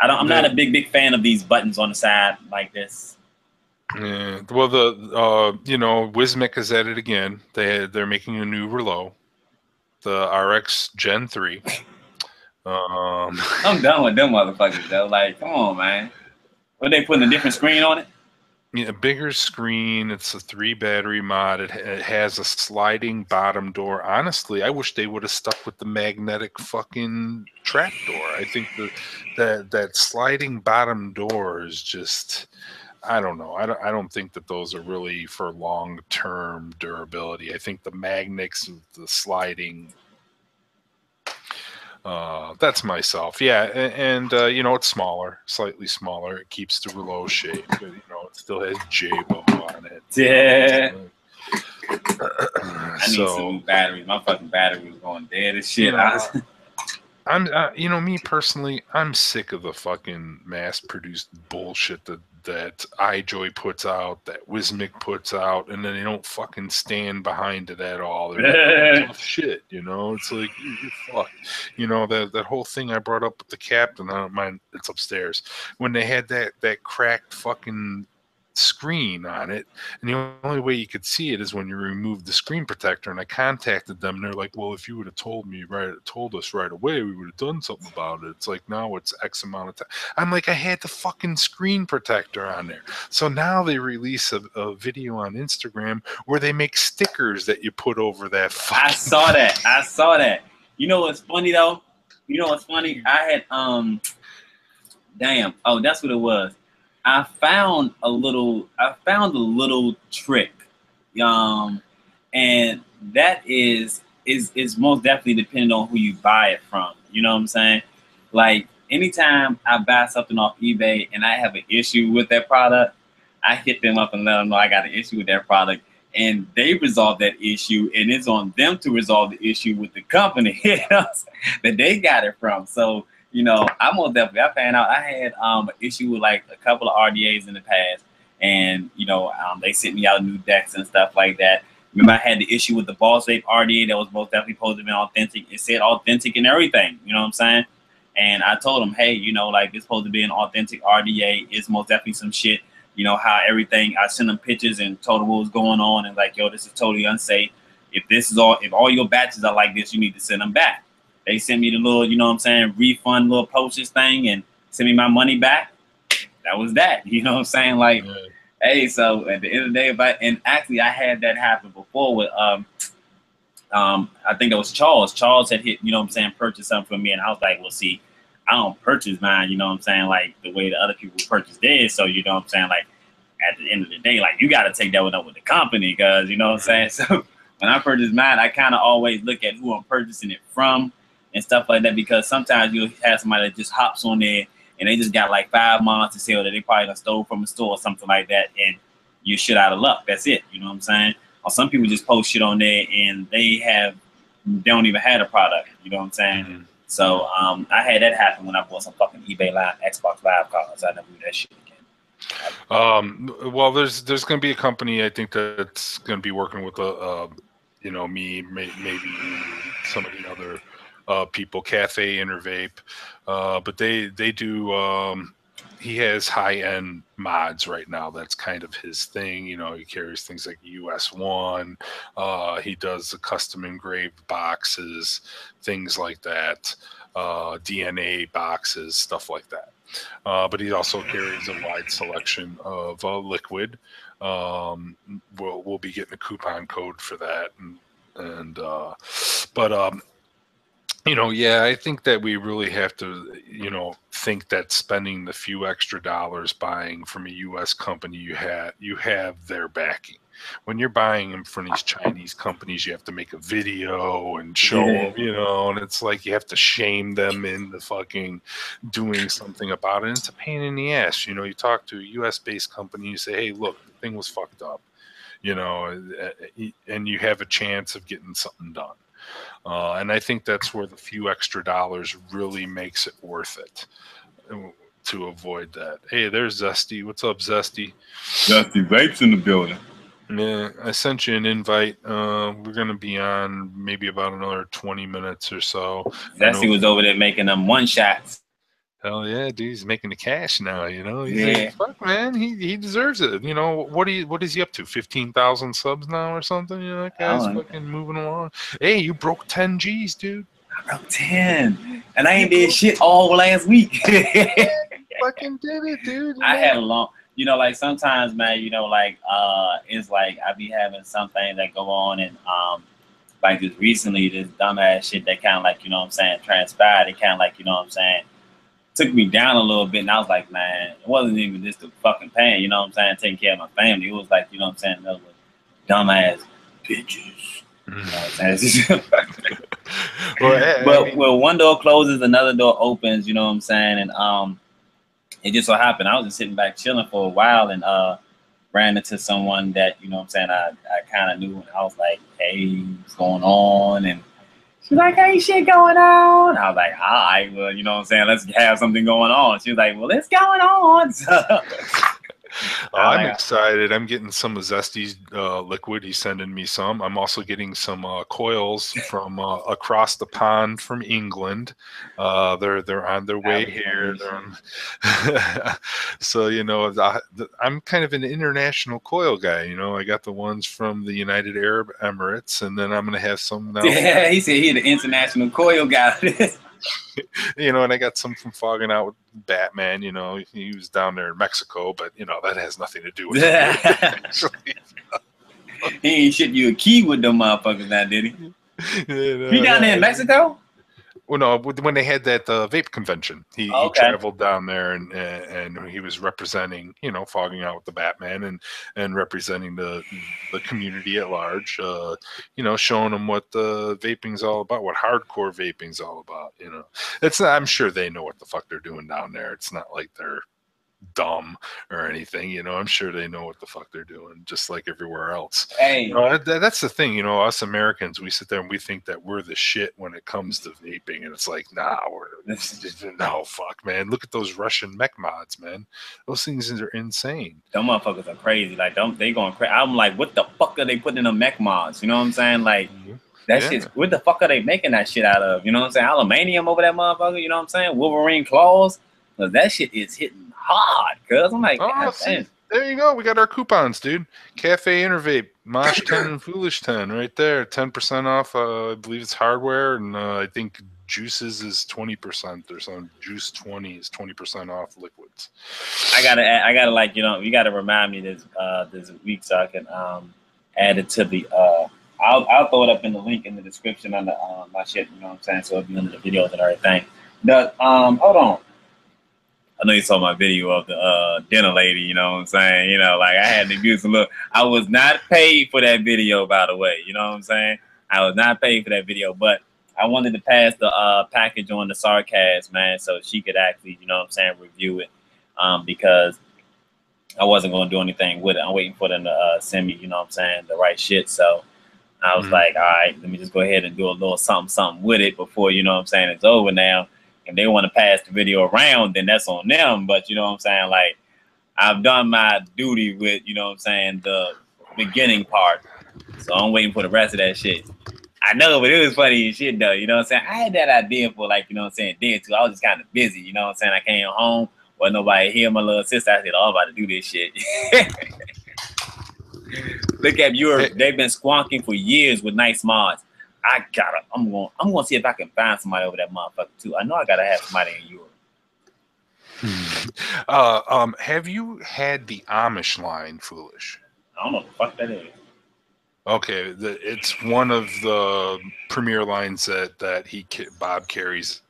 I'm not a big fan of these buttons on the side like this. Yeah. Well, the Wismic is at it again. They're making a new Relo, the RX Gen 3. I'm done with them motherfuckers though. Like, come on, man. What, they putting a different screen on it? Yeah, bigger screen. It's a 3 battery mod. It has a sliding bottom door. Honestly, I wish they would have stuck with the magnetic fucking trap door. I think that sliding bottom door is just, I don't know. I don't think that those are really for long-term durability. I think the magnets, the sliding, that's myself. Yeah, and it's smaller, slightly smaller. It keeps the Relo shape, but it still has JUUL on it. Yeah. I need some new batteries. My fucking battery was going dead as shit. Me personally, I'm sick of the fucking mass-produced bullshit that iJoy puts out, that Wismic puts out, and then they don't fucking stand behind it at all. They're like, tough shit, It's like, you're fucked. That whole thing I brought up with the captain, I don't mind, it's upstairs. When they had that cracked fucking screen on it, and the only way you could see it is when you remove the screen protector. And I contacted them, and they're like, well, if you would have told us right away, we would have done something about it. It's like, now it's X amount of time. I'm like, I had the fucking screen protector on there. So now they release a video on Instagram where they make stickers that you put over that fucking I saw that. You know what's funny though? I had damn, oh, that's what it was. I found a little trick, and that is most definitely depending on who you buy it from. You know what I'm saying? Like, anytime I buy something off eBay and I have an issue with that product, I hit them up and let them know I got an issue with that product, and they resolve that issue, and it's on them to resolve the issue with the company that they got it from. So, I most definitely, I found out I had an issue with like a couple of RDAs in the past, and they sent me out new decks and stuff like that. Remember, I had the issue with the Boss Vape RDA that was most definitely supposed to be authentic. It said authentic and everything, you know what I'm saying? And I told them, hey, like, it's supposed to be an authentic RDA. It's most definitely some shit. How everything, I sent them pictures and told them what was going on, and like, yo, this is totally unsafe. If all your batches are like this, you need to send them back. They sent me the little, refund little postage thing and send me my money back. That was that. You know what I'm saying? Like, hey, so at the end of the day, and actually I had that happen before with I think it was Charles. Charles had hit, purchased something from me, and I was like, well, see, I don't purchase mine, like the way the other people purchase theirs. So, like, at the end of the day, like, you got to take that one up with the company, because, you know what I'm saying? So when I purchase mine, I kind of always look at who I'm purchasing it from and stuff like that, because sometimes you'll have somebody that just hops on there and they just got like 5 months to sell that they probably stole from a store or something like that, and you're shit out of luck. That's it. You know what I'm saying? Or some people just post shit on there and they don't even have a product. You know what I'm saying? Mm-hmm. So I had that happen when I bought some fucking eBay Live, Xbox Live cards. I never do that shit again. Well, there's going to be a company, I think, that's going to be working with me, maybe some of the other people, Cafe Intervape, but they do he has high-end mods right now. That's kind of his thing. You know, he carries things like US1. He does the custom engraved boxes, things like that, DNA boxes, stuff like that. But he also carries a wide selection of liquid. We'll be getting a coupon code for that, but you know, yeah, I think that we really have to, you know, think that spending the few extra dollars buying from a U.S. company, you have their backing. When you're buying them from these Chinese companies, you have to make a video and show them, you know, and it's like you have to shame them into fucking doing something about it. And it's a pain in the ass. You know, you talk to a U.S.-based company, you say, hey, look, the thing was fucked up, you know, and you have a chance of getting something done. And I think that's where the few extra dollars really makes it worth it to avoid that. Hey, there's Zesty. What's up, Zesty? Zesty Vapes in the building. Yeah, I sent you an invite. We're going to be on maybe about another 20 minutes or so. Zesty was over there making them one-shots. Hell yeah, dude, he's making the cash now, you know. He's like, fuck, man, he deserves it. You know, what is he up to? 15,000 subs now or something? You know, that guy's fucking moving along. Hey, you broke 10 G's, dude. I broke 10. And I ain't did shit all last week. Fucking did it, dude. I had a long, you know, like sometimes, man, you know, like it's like I be having some things that go on, and like just recently this dumbass shit that kind of like, you know what I'm saying, transpired. It kind of like, you know what I'm saying, took me down a little bit, and I was like, man, it wasn't even just the fucking pain, you know what I'm saying, taking care of my family. It was like, you know what I'm saying, those dumbass bitches. You know what I'm saying? But when one door closes, another door opens, you know what I'm saying, and it just so happened I was just sitting back chilling for a while, and ran into someone that, you know what I'm saying, I kind of knew, and I was like, hey, what's going on? And she's like, hey, shit going on. I was like, all right, well, you know what I'm saying, let's have something going on. She was like, well, it's going on. So, I'm excited. I'm getting some of Zesty's liquid. He's sending me some. I'm also getting some coils from across the pond from England. They're on their way here. So, you know, I'm kind of an international coil guy. You know, I got the ones from the United Arab Emirates, and then I'm going to have some now. Yeah, he said he's the international coil guy. You know, and I got some from fogging out with Batman. You know, he was down there in Mexico, but you know that has nothing to do with it. Actually. He ain't shit you a key with them motherfuckers now, did he? He down there in Mexico? Well, no, when they had that vape convention, he traveled down there and he was representing, you know, fogging out with the Batman and representing the community at large, you know, showing them what the vaping's all about, what hardcore vaping's all about. You know, it's not, I'm sure they know what the fuck they're doing down there. It's not like they're dumb or anything, you know. I'm sure they know what the fuck they're doing, just like everywhere else. Hey, you know, that's the thing, you know. Us Americans, we sit there and we think that we're the shit when it comes to vaping, and it's like, nah, no, fuck, man. Look at those Russian mech mods, man. Those things are insane. Them motherfuckers are crazy. Like, they going crazy. I'm like, what the fuck are they putting in the mech mods? You know what I'm saying? Like, that shit's, what the fuck are they making that shit out of? You know what I'm saying? Aluminium over that motherfucker. You know what I'm saying? Wolverine claws. Because that shit is hitting hard, cuz I'm like, there you go. We got our coupons, dude. Cafe Intervape, Mosh 10 and Foolish 10 right there. 10% off. I believe it's hardware, and I think Juices is 20% or something. Juice 20 is 20% off liquids. I gotta like, you know, you gotta remind me this week so I can add it to the I'll throw it up in the link in the description under my shit, you know what I'm saying? So it'll be under the videos and everything. The hold on. I know you saw my video of the dinner lady, you know what I'm saying? You know, like I had to use a little. I was not paid for that video, by the way. You know what I'm saying? I was not paid for that video, but I wanted to pass the package on to Sarcasm, man, so she could actually, you know what I'm saying, review it, because I wasn't going to do anything with it. I'm waiting for them to send me, you know what I'm saying, the right shit. So I was like, all right, let me just go ahead and do a little something with it before, you know what I'm saying, it's over now. If they want to pass the video around, then that's on them. But you know what I'm saying? Like, I've done my duty with, you know what I'm saying, the beginning part. So I'm waiting for the rest of that shit. I know, but it was funny as shit, though. You know what I'm saying? I had that idea for, like, you know what I'm saying, day or two. I was just kind of busy. You know what I'm saying? I came home, Wasn't nobody here. My little sister, I said, "Oh, I'm about to do this shit." Look at Europe. They've been squonking for years with nice mods. I'm gonna see if I can find somebody over that motherfucker too. I know I gotta have somebody in Europe. Have you had the Amish line, Foolish? I don't know what the fuck that is. Okay, it's one of the premier lines that Bob carries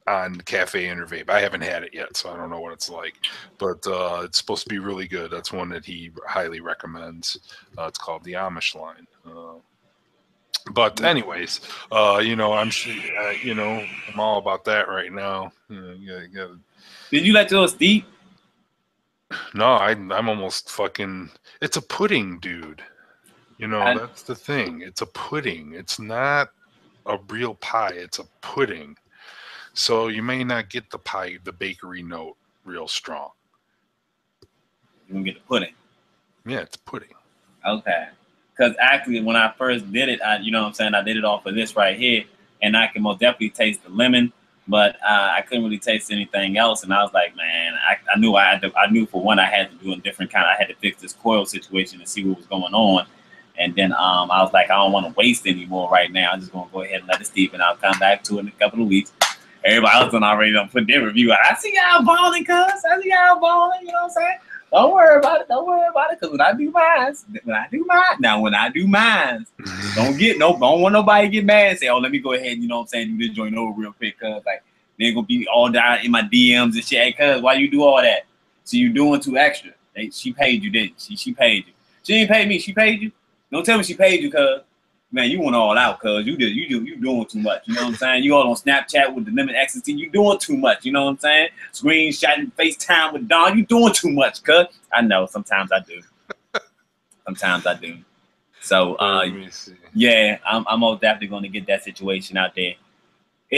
on Cafe Intervape. I haven't had it yet, so I don't know what it's like, but it's supposed to be really good. That's one that he highly recommends. It's called the Amish line. But anyways, you know, I'm all about that right now. Did you let yours steep? No, I'm almost fucking. It's a pudding, dude. You know, that's the thing. It's a pudding. It's not a real pie. It's a pudding. So you may not get the bakery note real strong. You gonna get the pudding? Yeah, it's pudding. Okay. Because actually, when I first did it, you know what I'm saying, I did it off of this right here, and I can most definitely taste the lemon, but I couldn't really taste anything else. And I was like, man, I knew for one I had to do a different kind. I had to fix this coil situation and see what was going on. And then I was like, I don't want to waste any more right now. I'm just gonna go ahead and let it steep, and I'll come back to it in a couple of weeks. Everybody else done already done put their review out. I see y'all balling, cuz. I see y'all balling. You know what I'm saying? Don't worry about it. Don't worry about it. Because when I do mine, don't want nobody to get mad and say, oh, let me go ahead, you know what I'm saying, do this joint over real quick, cuz like they're gonna be all down in my DMs and shit. Hey, cuz, why you do all that? So you doing too extra. She paid you, didn't she? She paid you. She didn't pay me, she paid you. Don't tell me she paid you, cuz. Man, you went all out, cuz. You doing too much. You know what I'm saying? You all on Snapchat with the lemon ecstasy. You doing too much. You know what I'm saying? Screenshotting FaceTime with Don. You doing too much, cuz. I know. Sometimes I do. Sometimes I do. So, yeah, I'm most definitely going to get that situation out there.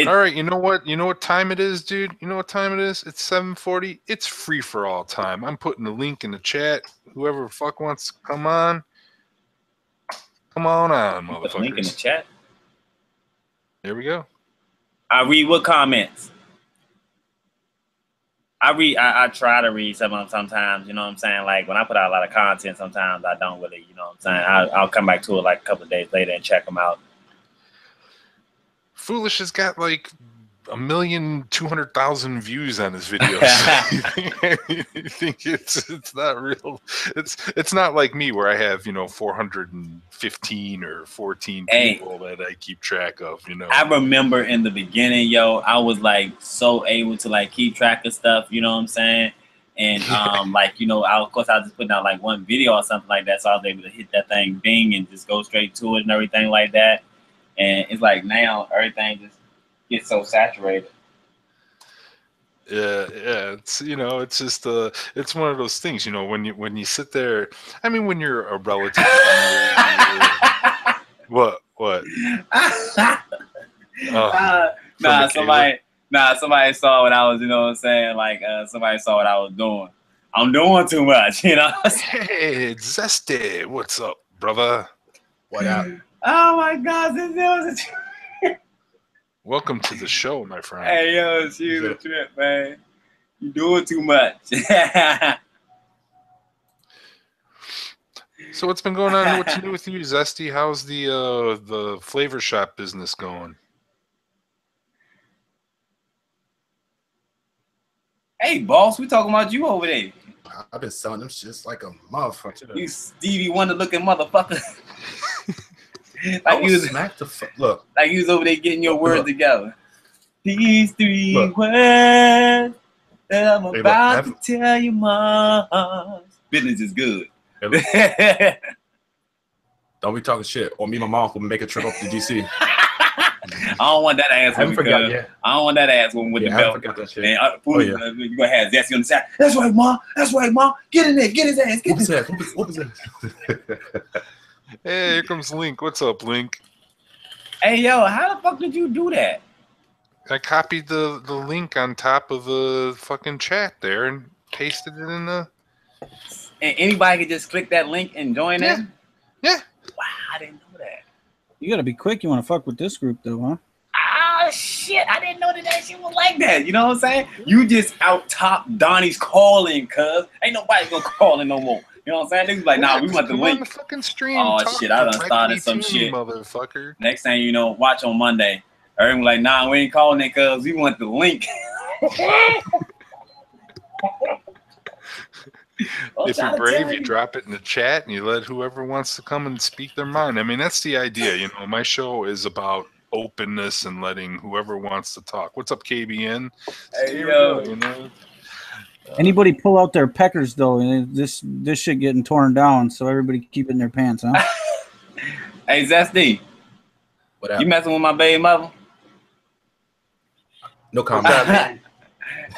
All right, you know what? You know what time it is, dude? You know what time it is? It's 7:40. It's free for all time. I'm putting the link in the chat. Whoever the fuck wants to come on. Come on, motherfuckers. Put the link in the chat. There we go. I read what comments. I try to read some of them sometimes, you know what I'm saying? Like when I put out a lot of content, sometimes I don't really, you know what I'm saying? I'll come back to it like a couple of days later and check them out. Foolish has got like 1,200,000 views on his videos. You think it's not real? It's not like me where I have 415 or 14 people that I keep track of. I remember in the beginning, I was like so able to like keep track of stuff. You know what I'm saying? And of course I was just putting out like one video or something like that, so I was able to hit that thing ding and just go straight to it and everything like that. And it's like now everything just gets so saturated. Yeah, it's it's just it's one of those things, when you sit there. I mean, when you're a relative. What? Somebody saw what I was, you know what I'm saying? Like somebody saw what I was doing. I'm doing too much, Hey, Zesty, what's up, brother? What up? Oh my God, this was welcome to the show, my friend. Hey, it's you, the trip, man. You doing too much. So what's been going on? What's new with you, Zesty? How's the flavor shop business going? Hey, boss, we talking about you over there. I've been selling them shits like a motherfucker. You Stevie Wonder looking motherfucker. Look. Like you was over there getting your words together. These three words that I'm about to tell you, Mom. Business is good. Don't be talking shit, or me and my mom will make a trip up to DC. I don't want that ass one. I don't want that ass one with the belt. I forgot that shit. And you're gonna have Zesty on the side. That's right, Mom. That's right, Mom. Get in there. Get his ass. Get his ass. What was that? Hey, here comes Link. What's up, Link? Hey, how the fuck did you do that? I copied the link on top of the fucking chat there and pasted it in the... And anybody can just click that link and join in? Yeah. Wow, I didn't know that. You gotta be quick. You want to fuck with this group, though, huh? oh shit, I didn't know that shit was like that. You know what I'm saying? You just out top Donnie's calling, cuz ain't nobody gonna call in no more. You know what I'm saying? Niggas like, nah, we want the come link. on the fucking stream. Oh Talk shit, I done started some me, shit. motherfucker. Next thing you know, watch on Monday. Everyone like, nah, we ain't calling it cuz we want the link. If you're brave, you drop it in the chat and you let whoever wants to come and speak their mind. I mean, that's the idea. You know, my show is about openness and letting whoever wants to talk. What's up, KBN? Hey, yo. You know? Anybody pull out their peckers though? And this shit getting torn down, so everybody keep it in their pants, huh? Hey, Zesty, you messing with my baby mother? No comment.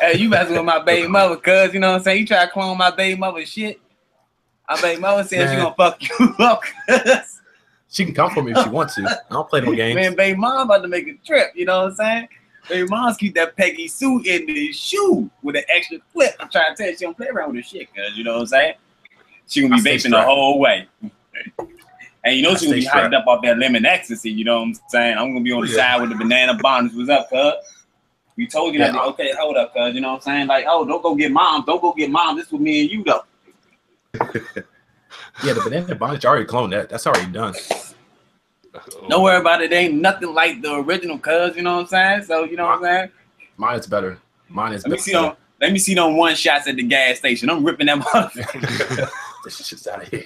Hey, you messing with my baby mother, cuz, you know what I'm saying? You try to clone my baby mother shit. My baby mother says she gonna fuck you up, cuz. She can come for me if she wants to. I don't play no games. Man, baby mom about to make a trip, you know what I'm saying? Baby mom's keep that Peggy Sue in the shoe with an extra clip. I'm trying to tell you, she don't play around with her shit, cuz, you know what I'm saying? She gonna be vaping the whole way. And you know she gonna be hyped up off that lemon ecstasy, you know what I'm saying? I'm gonna be on the side with the banana bonnets. What's up, cuz? We told you that. Okay, hold up, cuz. You know what I'm saying? Like, oh, don't go get mom. Don't go get mom. This with me and you, though. Yeah, the banana bonnet, you already cloned that. That's already done. Don't worry about it. It ain't nothing like the original, cuz. You know what I'm saying? So, you know what I'm saying? Mine is better. Mine is better. Let me see them one shots at the gas station. I'm ripping that motherfucker. This shit's out of here.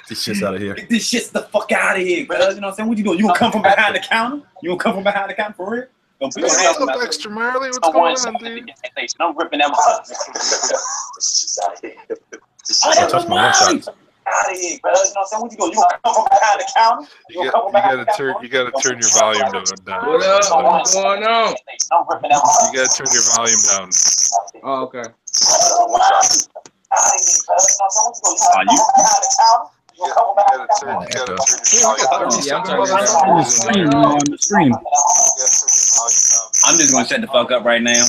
This shit's out of here. Get this shit's the fuck out of here, cuz. You know what I'm saying? What you doing? You gonna come from behind the counter? You gonna come from behind the counter for real? What's up, Extra Marley? What's going on, dude? I'm ripping them up. I touched my one shot. Out of here, bro. You know what I'm saying? What you going? You gonna come from behind the counter? You gotta turn your volume down. What up? What's going on? You gotta turn your volume down. Oh, okay. On the stream. I'm just gonna shut the fuck up right now.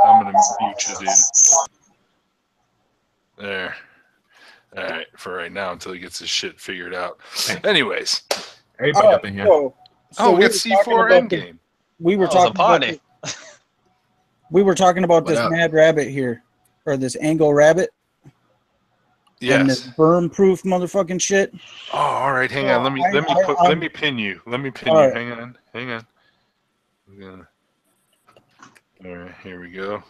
I'm gonna mute you, dude. There. All right, for right now until he gets his shit figured out. Anyways, everybody up in here. So we got C4 Endgame. We were talking about we were talking about this mad rabbit here, or this Ango rabbit. Yes. And this burn-proof motherfucking shit. Oh, all right. Hang on. Let me pin you. Let me pin you. Right. Hang on. All right, here we go.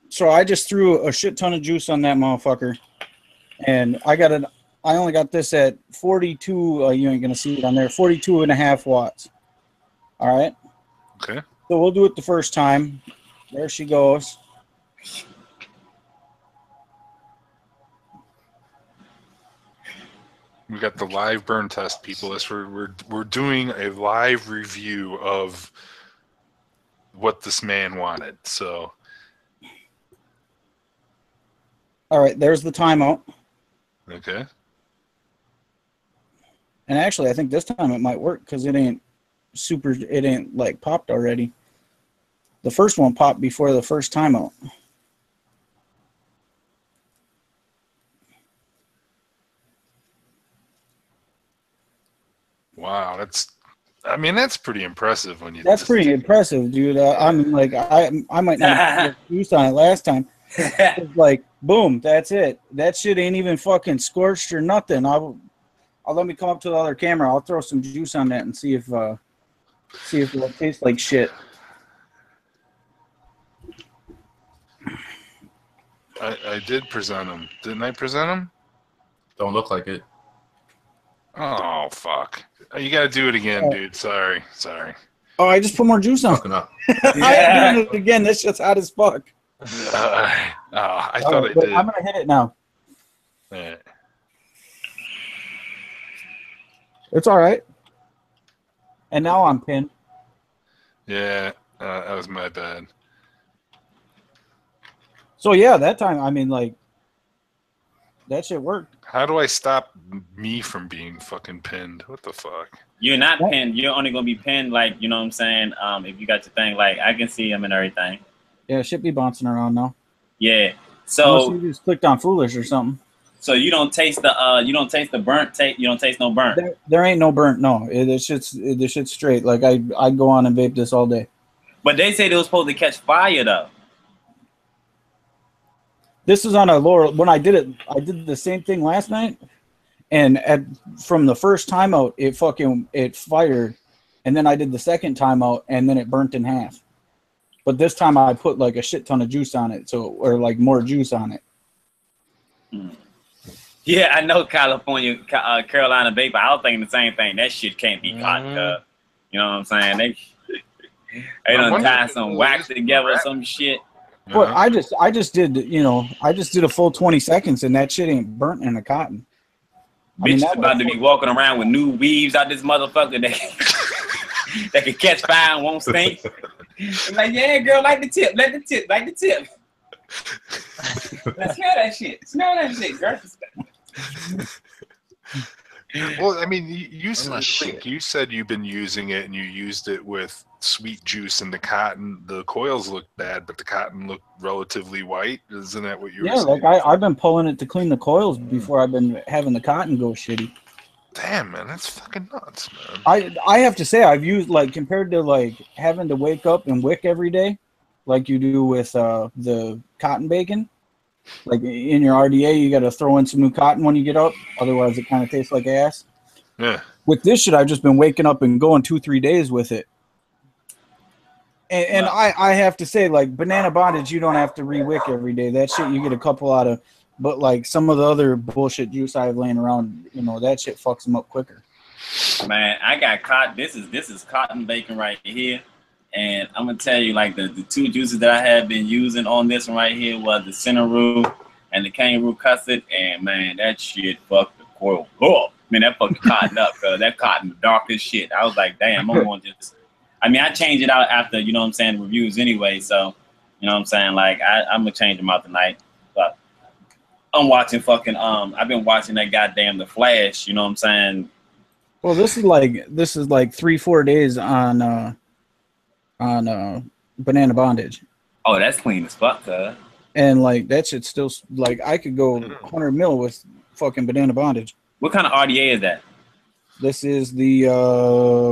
So I just threw a shit ton of juice on that motherfucker, and I only got this at 42. You ain't gonna see it on there. 42.5 watts. All right. Okay. So we'll do it the first time. There she goes. We got the live burn test, people. We're doing a live review of what this man wanted. So, all right, there's the timeout. Okay. And actually, I think this time it might work because it ain't like popped already. The first one popped before the first timeout. Wow, that's pretty impressive when you. That's pretty impressive, dude. I mean, like I might not have used on it last time. It's like boom, that's it. That shit ain't even fucking scorched or nothing. I'll let me come up to the other camera. I'll throw some juice on that and see if it'll taste like shit. I did present him. Didn't I present him? Don't look like it. Oh fuck! You gotta do it again, dude. Sorry. Oh, I just put more juice on. Up. I'm doing it again. This shit's hot as fuck. I thought I did. I'm gonna hit it now. Yeah. It's all right. And now I'm pinned. Yeah, that was my bad. So yeah, that time, I mean, like, that shit worked. How do I stop me from being fucking pinned? What the fuck? You're not pinned. You're only gonna be pinned, like, you know what I'm saying? If you got your thing, like, I can see him and everything. Yeah, shit be bouncing around now. Yeah. So unless you just clicked on foolish or something. So you don't taste the burnt taste. You don't taste no burnt. There ain't no burnt. No, this shit's straight. Like I go on and vape this all day. But they say they was supposed to catch fire though. This is on a lower. When I did the same thing last night, and from the first time out, it fired, and then I did the second time out, and then it burnt in half. But this time I put like a shit ton of juice on it, or like more juice on it. Yeah, I know California, Carolina Vapor. I was thinking the same thing. That shit can't be cotton up. You know what I'm saying? They done tie some wax together or some shit. But I just did a full 20 seconds and that shit ain't burnt in the cotton. Bitch is about to be walking around with new weaves out this motherfucker that can catch fire and won't stink. I'm like, yeah, girl, like the tip. Let's smell that shit. Smell that shit, girl. Well, I mean, you said you've been using it and you used it with sweet juice and the cotton. The coils look bad, but the cotton looked relatively white. Isn't that what you were saying? Yeah, like I've been pulling it to clean the coils before I've been having the cotton go shitty. Damn, man, that's fucking nuts, man. I have to say, I've used, like, compared to like having to wake up and wick every day, like you do with the cotton bacon. Like in your RDA, you got to throw in some new cotton when you get up. Otherwise, it kind of tastes like ass. Yeah. With this shit, I've just been waking up and going 2-3 days with it. And I have to say, like, banana bondage, you don't have to re-wick every day. That shit you get a couple out of. But, like, some of the other bullshit juice I have laying around, that shit fucks them up quicker. Man, I got cotton. This is cotton bacon right here. And I'm going to tell you, like, the two juices that I have been using on this one right here was the Cinnaroo and the Kangaroo Custard. And, man, that shit fucked the coil up. Man, that fucking cotton up, cuz that cotton dark as shit. I was like, damn, I'm going to just... I mean, I changed it out after, the reviews anyway. So, I'm like, I'm going to change them out tonight. But I'm watching fucking, I've been watching that goddamn The Flash, Well, this is like 3-4 days on banana bondage. Oh, that's clean as fuck, cuz. And like that shit still, like, I could go 100 mil with fucking banana bondage. What kind of RDA is that? This is the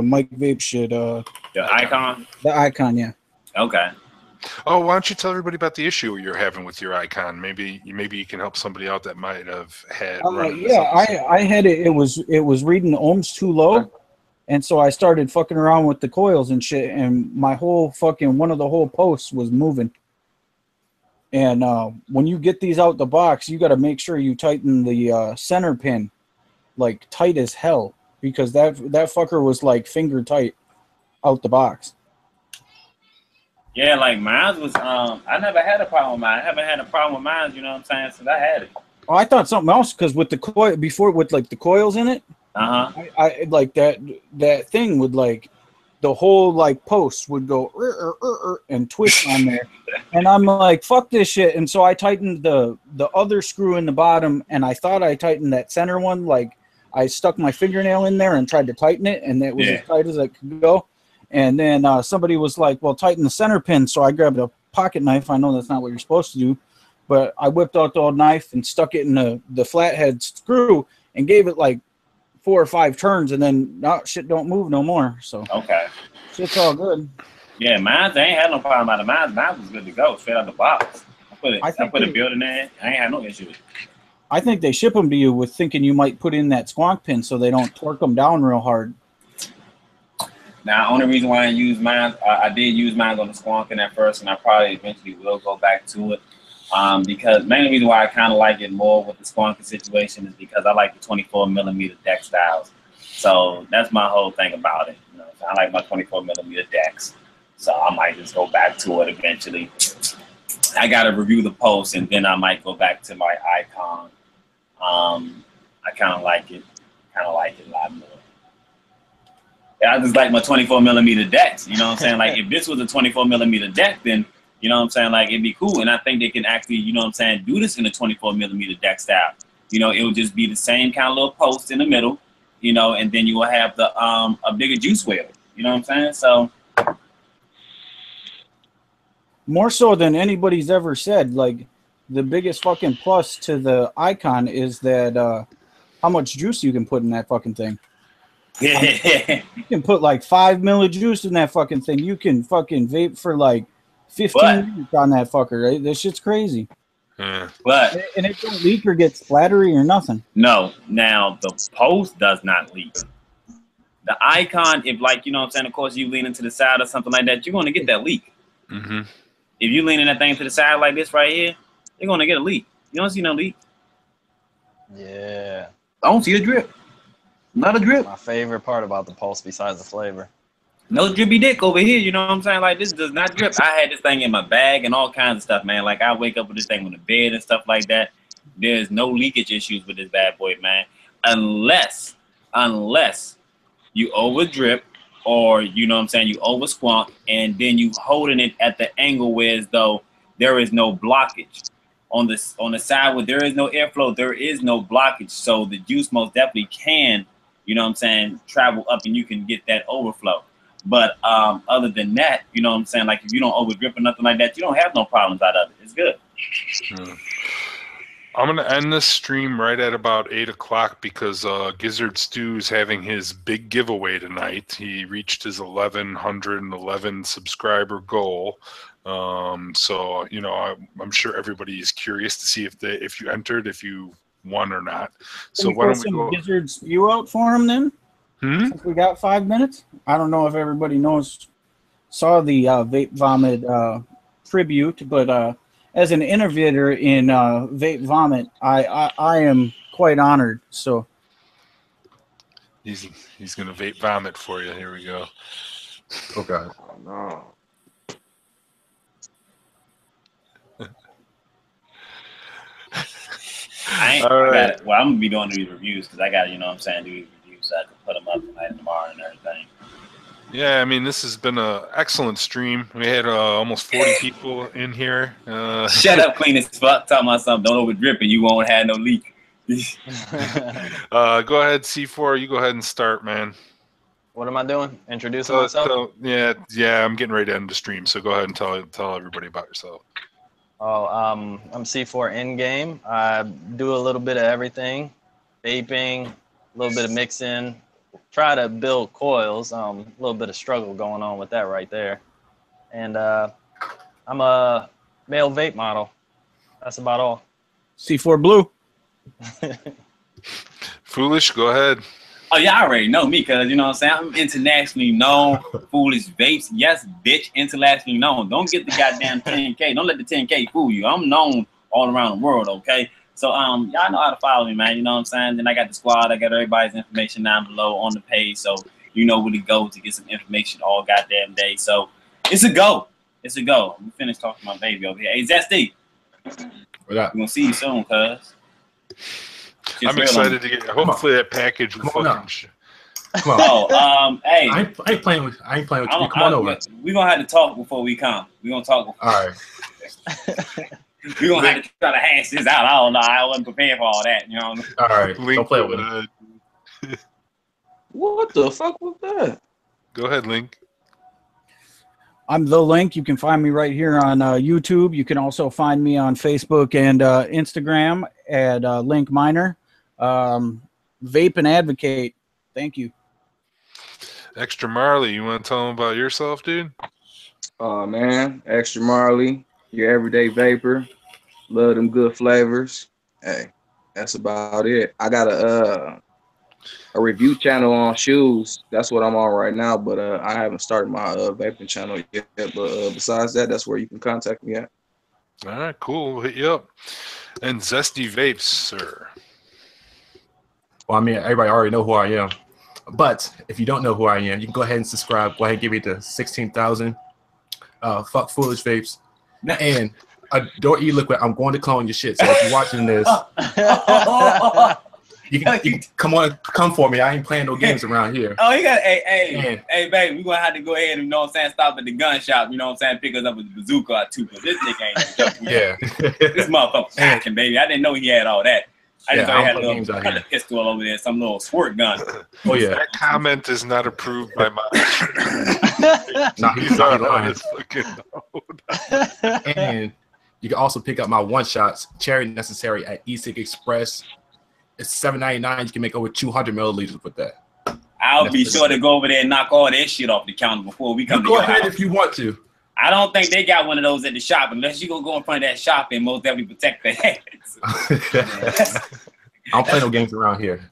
Mike Vape shit. The Icon? The Icon, yeah. Okay. Oh, why don't you tell everybody about the issue you're having with your Icon? Maybe you can help somebody out that might have had. I had it. It was reading ohms too low, and so I started fucking around with the coils and shit, and my whole fucking one of the whole posts was moving. And when you get these out the box, you got to make sure you tighten the center pin, like tight as hell, because that fucker was like finger tight out the box. Yeah, like mine was. I never had a problem with mine. I haven't had a problem with mine. You know what I'm saying? Since I had it. Oh, I thought something else because with the coil before with like the coils in it. I like that thing would like the whole like post would go and twist on there, and I'm like, fuck this shit. And so I tightened the other screw in the bottom, and I thought I tightened that center one. Like I stuck my fingernail in there and tried to tighten it, and it was as tight as it could go. And then somebody was like, well, tighten the center pin. So I grabbed a pocket knife. I know that's not what you're supposed to do, but I whipped out the old knife and stuck it in the flathead screw and gave it like 4 or 5 turns, and then shit don't move no more. So okay, shit's all good. Yeah, mine, I ain't had no problem out of mine. Mine was good to go, straight out the box. I put a build in there. I ain't had no issue with it. I think they ship them to you with thinking you might put in that squonk pin so they don't torque them down real hard. Now, only reason why I use mine, I did use mine on the squonking at first, and I probably eventually will go back to it. Because main reason why I kind of like it more with the squonking situation is because I like the 24mm deck styles. So that's my whole thing about it. I like my 24mm decks. So I might just go back to it eventually. I got to review the post, and then I might go back to my Icon. I kind of like it. A lot more. I just like my 24mm decks. You know what I'm saying? Like if this was a 24mm deck, then you know what I'm saying? Like it'd be cool. And I think they can actually, you know what I'm saying, do this in a 24mm deck style. It would just be the same kind of little post in the middle, and then you will have the a bigger juice wheel. You know what I'm saying? So more so than anybody's ever said, like the biggest fucking plus to the icon is that how much juice you can put in that fucking thing. You can put like 5 ml of juice in that fucking thing. You can fucking vape for like 15 minutes on that fucker, right? This shit's crazy. Yeah. But And it don't leak or get splattery or nothing. no, now the post does not leak. The icon, if like, you know what I'm saying, of course you lean into the side or something like that, you're going to get that leak. Mm-hmm. If you leaning that thing to the side like this right here, you're going to get a leak. You don't see no leak. Yeah. I don't see a drip. Not a drip. My favorite part about the pulse besides the flavor. No drippy dick over here, you know what I'm saying? Like, this does not drip. I had this thing in my bag and all kinds of stuff, man. Like, I wake up with this thing on the bed and stuff like that. There's no leakage issues with this bad boy, man. Unless you over drip or, you know what I'm saying, you over squonk and then you holding it at the angle where as though there is no blockage. On the side where there is no airflow, there is no blockage. So the juice most definitely can, you know what I'm saying, travel up and you can get that overflow. But other than that, you know what I'm saying, like if you don't over drip or nothing like that, you don't have no problems out of it. It's good. I'm going to end this stream right at about 8 o'clock because Gizzard Stew's having his big giveaway tonight. He reached his 1,111 subscriber goal. So, you know, I'm sure everybody is curious to see if you entered, if you won or not. So why don't we go? Gizzard Spew out for him then? Since we got 5 minutes. I don't know if everybody saw the Vape Vomit tribute, but as an innovator in Vape Vomit, I am quite honored. So he's gonna Vape Vomit for you. Here we go. Okay. Oh, no. All right. Well, I'm gonna be doing these reviews because I got, you know what I'm saying, do these reviews so I can put them up tonight and tomorrow and everything. Yeah, I mean, this has been an excellent stream. We had almost 40 people in here. Shut up, clean as fuck. Talking about something, don't over drip and you won't have no leak. Go ahead, C4. You go ahead and start, man. What am I doing? Introducing myself? Yeah, I'm getting ready to end the stream, so go ahead and tell everybody about yourself. Oh, I'm C4 in-game. I do a little bit of everything. Vaping, a little bit of mixing. Try to build coils. A little bit of struggle going on with that right there. And I'm a male vape model. That's about all. C4 Blue. Foolish, go ahead. Oh, y'all already know me because, you know what I'm saying, I'm internationally known. Foolish Vapes. Yes, bitch, internationally known. Don't get the goddamn 10K. Don't let the 10K fool you. I'm known all around the world, okay? So, y'all know how to follow me, man. You know what I'm saying? Then I got the squad. I got everybody's information down below on the page. So, you know where to go to get some information all goddamn day. So, it's a go. It's a go. I'm finished talking to my baby over here. Hey, Zesty. What up? We're going to see you soon, cuz. I'm excited to get. Hopefully that package will fucking. Come on. Oh, hey. I ain't playing with you. Come on over. We're going to have to talk before we come. We're going to talk before. All right. We're going to have to try to hash this out. I don't know. I wasn't prepared for all that. You know. All right. Link, Don't play with me. What the fuck was that? Go ahead, Link. I'm the Link. You can find me right here on YouTube. You can also find me on Facebook and Instagram at Link Miner. Vape and advocate. Thank you. Extra Marley, you want to tell them about yourself, dude? Oh man, Extra Marley, your everyday vapor. Love them good flavors. Hey, that's about it. I got a review channel on shoes. That's what I'm on right now, but I haven't started my vaping channel yet. But besides that, that's where you can contact me at. All right, cool. We'll hit you up. And Zesty Vapes, sir. Well, I mean, everybody already know who I am. But if you don't know who I am, you can go ahead and subscribe. Go ahead and give me the 16,000. Fuck Foolish Vapes. And Adore E-Liquid, I'm going to clone your shit. So if you're watching this, you can come for me. I ain't playing no games around here. Oh, you got hey, baby, we're gonna have to go ahead and, you know what I'm saying, stop at the gun shop, you know what I'm saying, pick us up with a bazooka or two, because this nigga ain't no joke. Yeah. This motherfucker packing, baby. I didn't know he had all that. I just thought he had a little pistol over there, some little squirt gun. Oh yeah. That comment is not approved by my. He's on his fucking And You can also pick up my one shots, cherry necessary at e-cig Express. It's $7.99. You can make over 200 milliliters with that. I'll be sure to go over there and knock all that shit off the counter before we come to go your ahead house. if you want to. I don't think they got one of those at the shop unless you go in front of that shop and most definitely protect their heads. I don't play no games around here.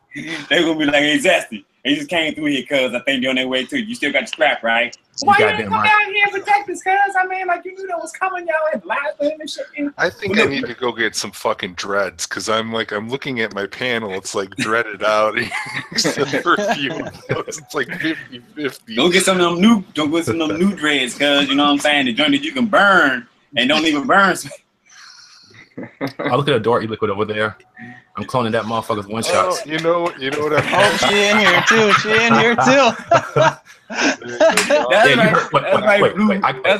They're gonna be like, hey, Zesty, they just came through here cuz I think they're on their way too. You still got your scrap, right? Why you didn't come down here and protect us, cuz? I mean, like, you knew that was coming, y'all had lies for him and shit. I think I need to go get some fucking dreads because I'm looking at my panel. It's like dreaded out. Perfume. It's like 50-50. Go get some of them new dreads, cuz, you know what I'm saying? The joint that you can burn and don't even burn. I look at a door e-liquid over there. I'm cloning that motherfucker's one shots. Oh, you know what I'm Oh, she in here too. She in here too. That's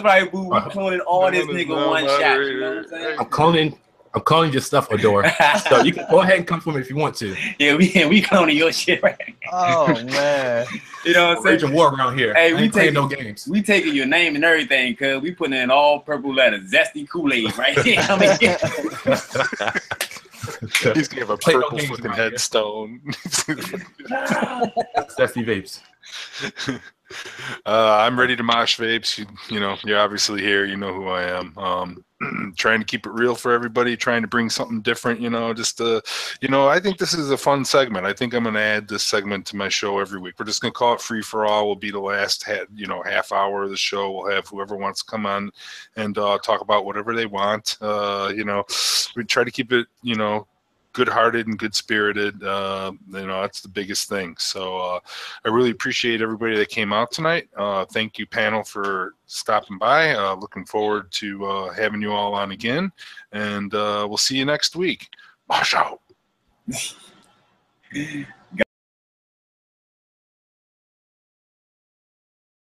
right, boo. We cloning all this nigga one shot. You know what I'm saying? I'm cloning your stuff, Adore. So you can go ahead and come for me if you want to. Yeah, we cloning your shit right now. Oh man. You know what I'm saying? Raging war around here. Hey, we playing no games. We taking your name and everything, cuz we putting in all purple letters. Zesty Kool-Aid right here. I mean, he's gonna have a purple fucking headstone. Zesty vapes. I'm ready to mosh vapes. You know, you're obviously here. You know who I am. Trying to keep it real for everybody. Trying to bring something different. You know, just you know, I think this is a fun segment. I think I'm going to add this segment to my show every week. We're just going to call it Free for All. Will be the last half hour of the show. We'll have whoever wants to come on and talk about whatever they want. You know, we try to keep it, you know, good-hearted and good-spirited. You know, that's the biggest thing. So I really appreciate everybody that came out tonight. Thank you, panel, for stopping by. Looking forward to having you all on again, and we'll see you next week. Wash out.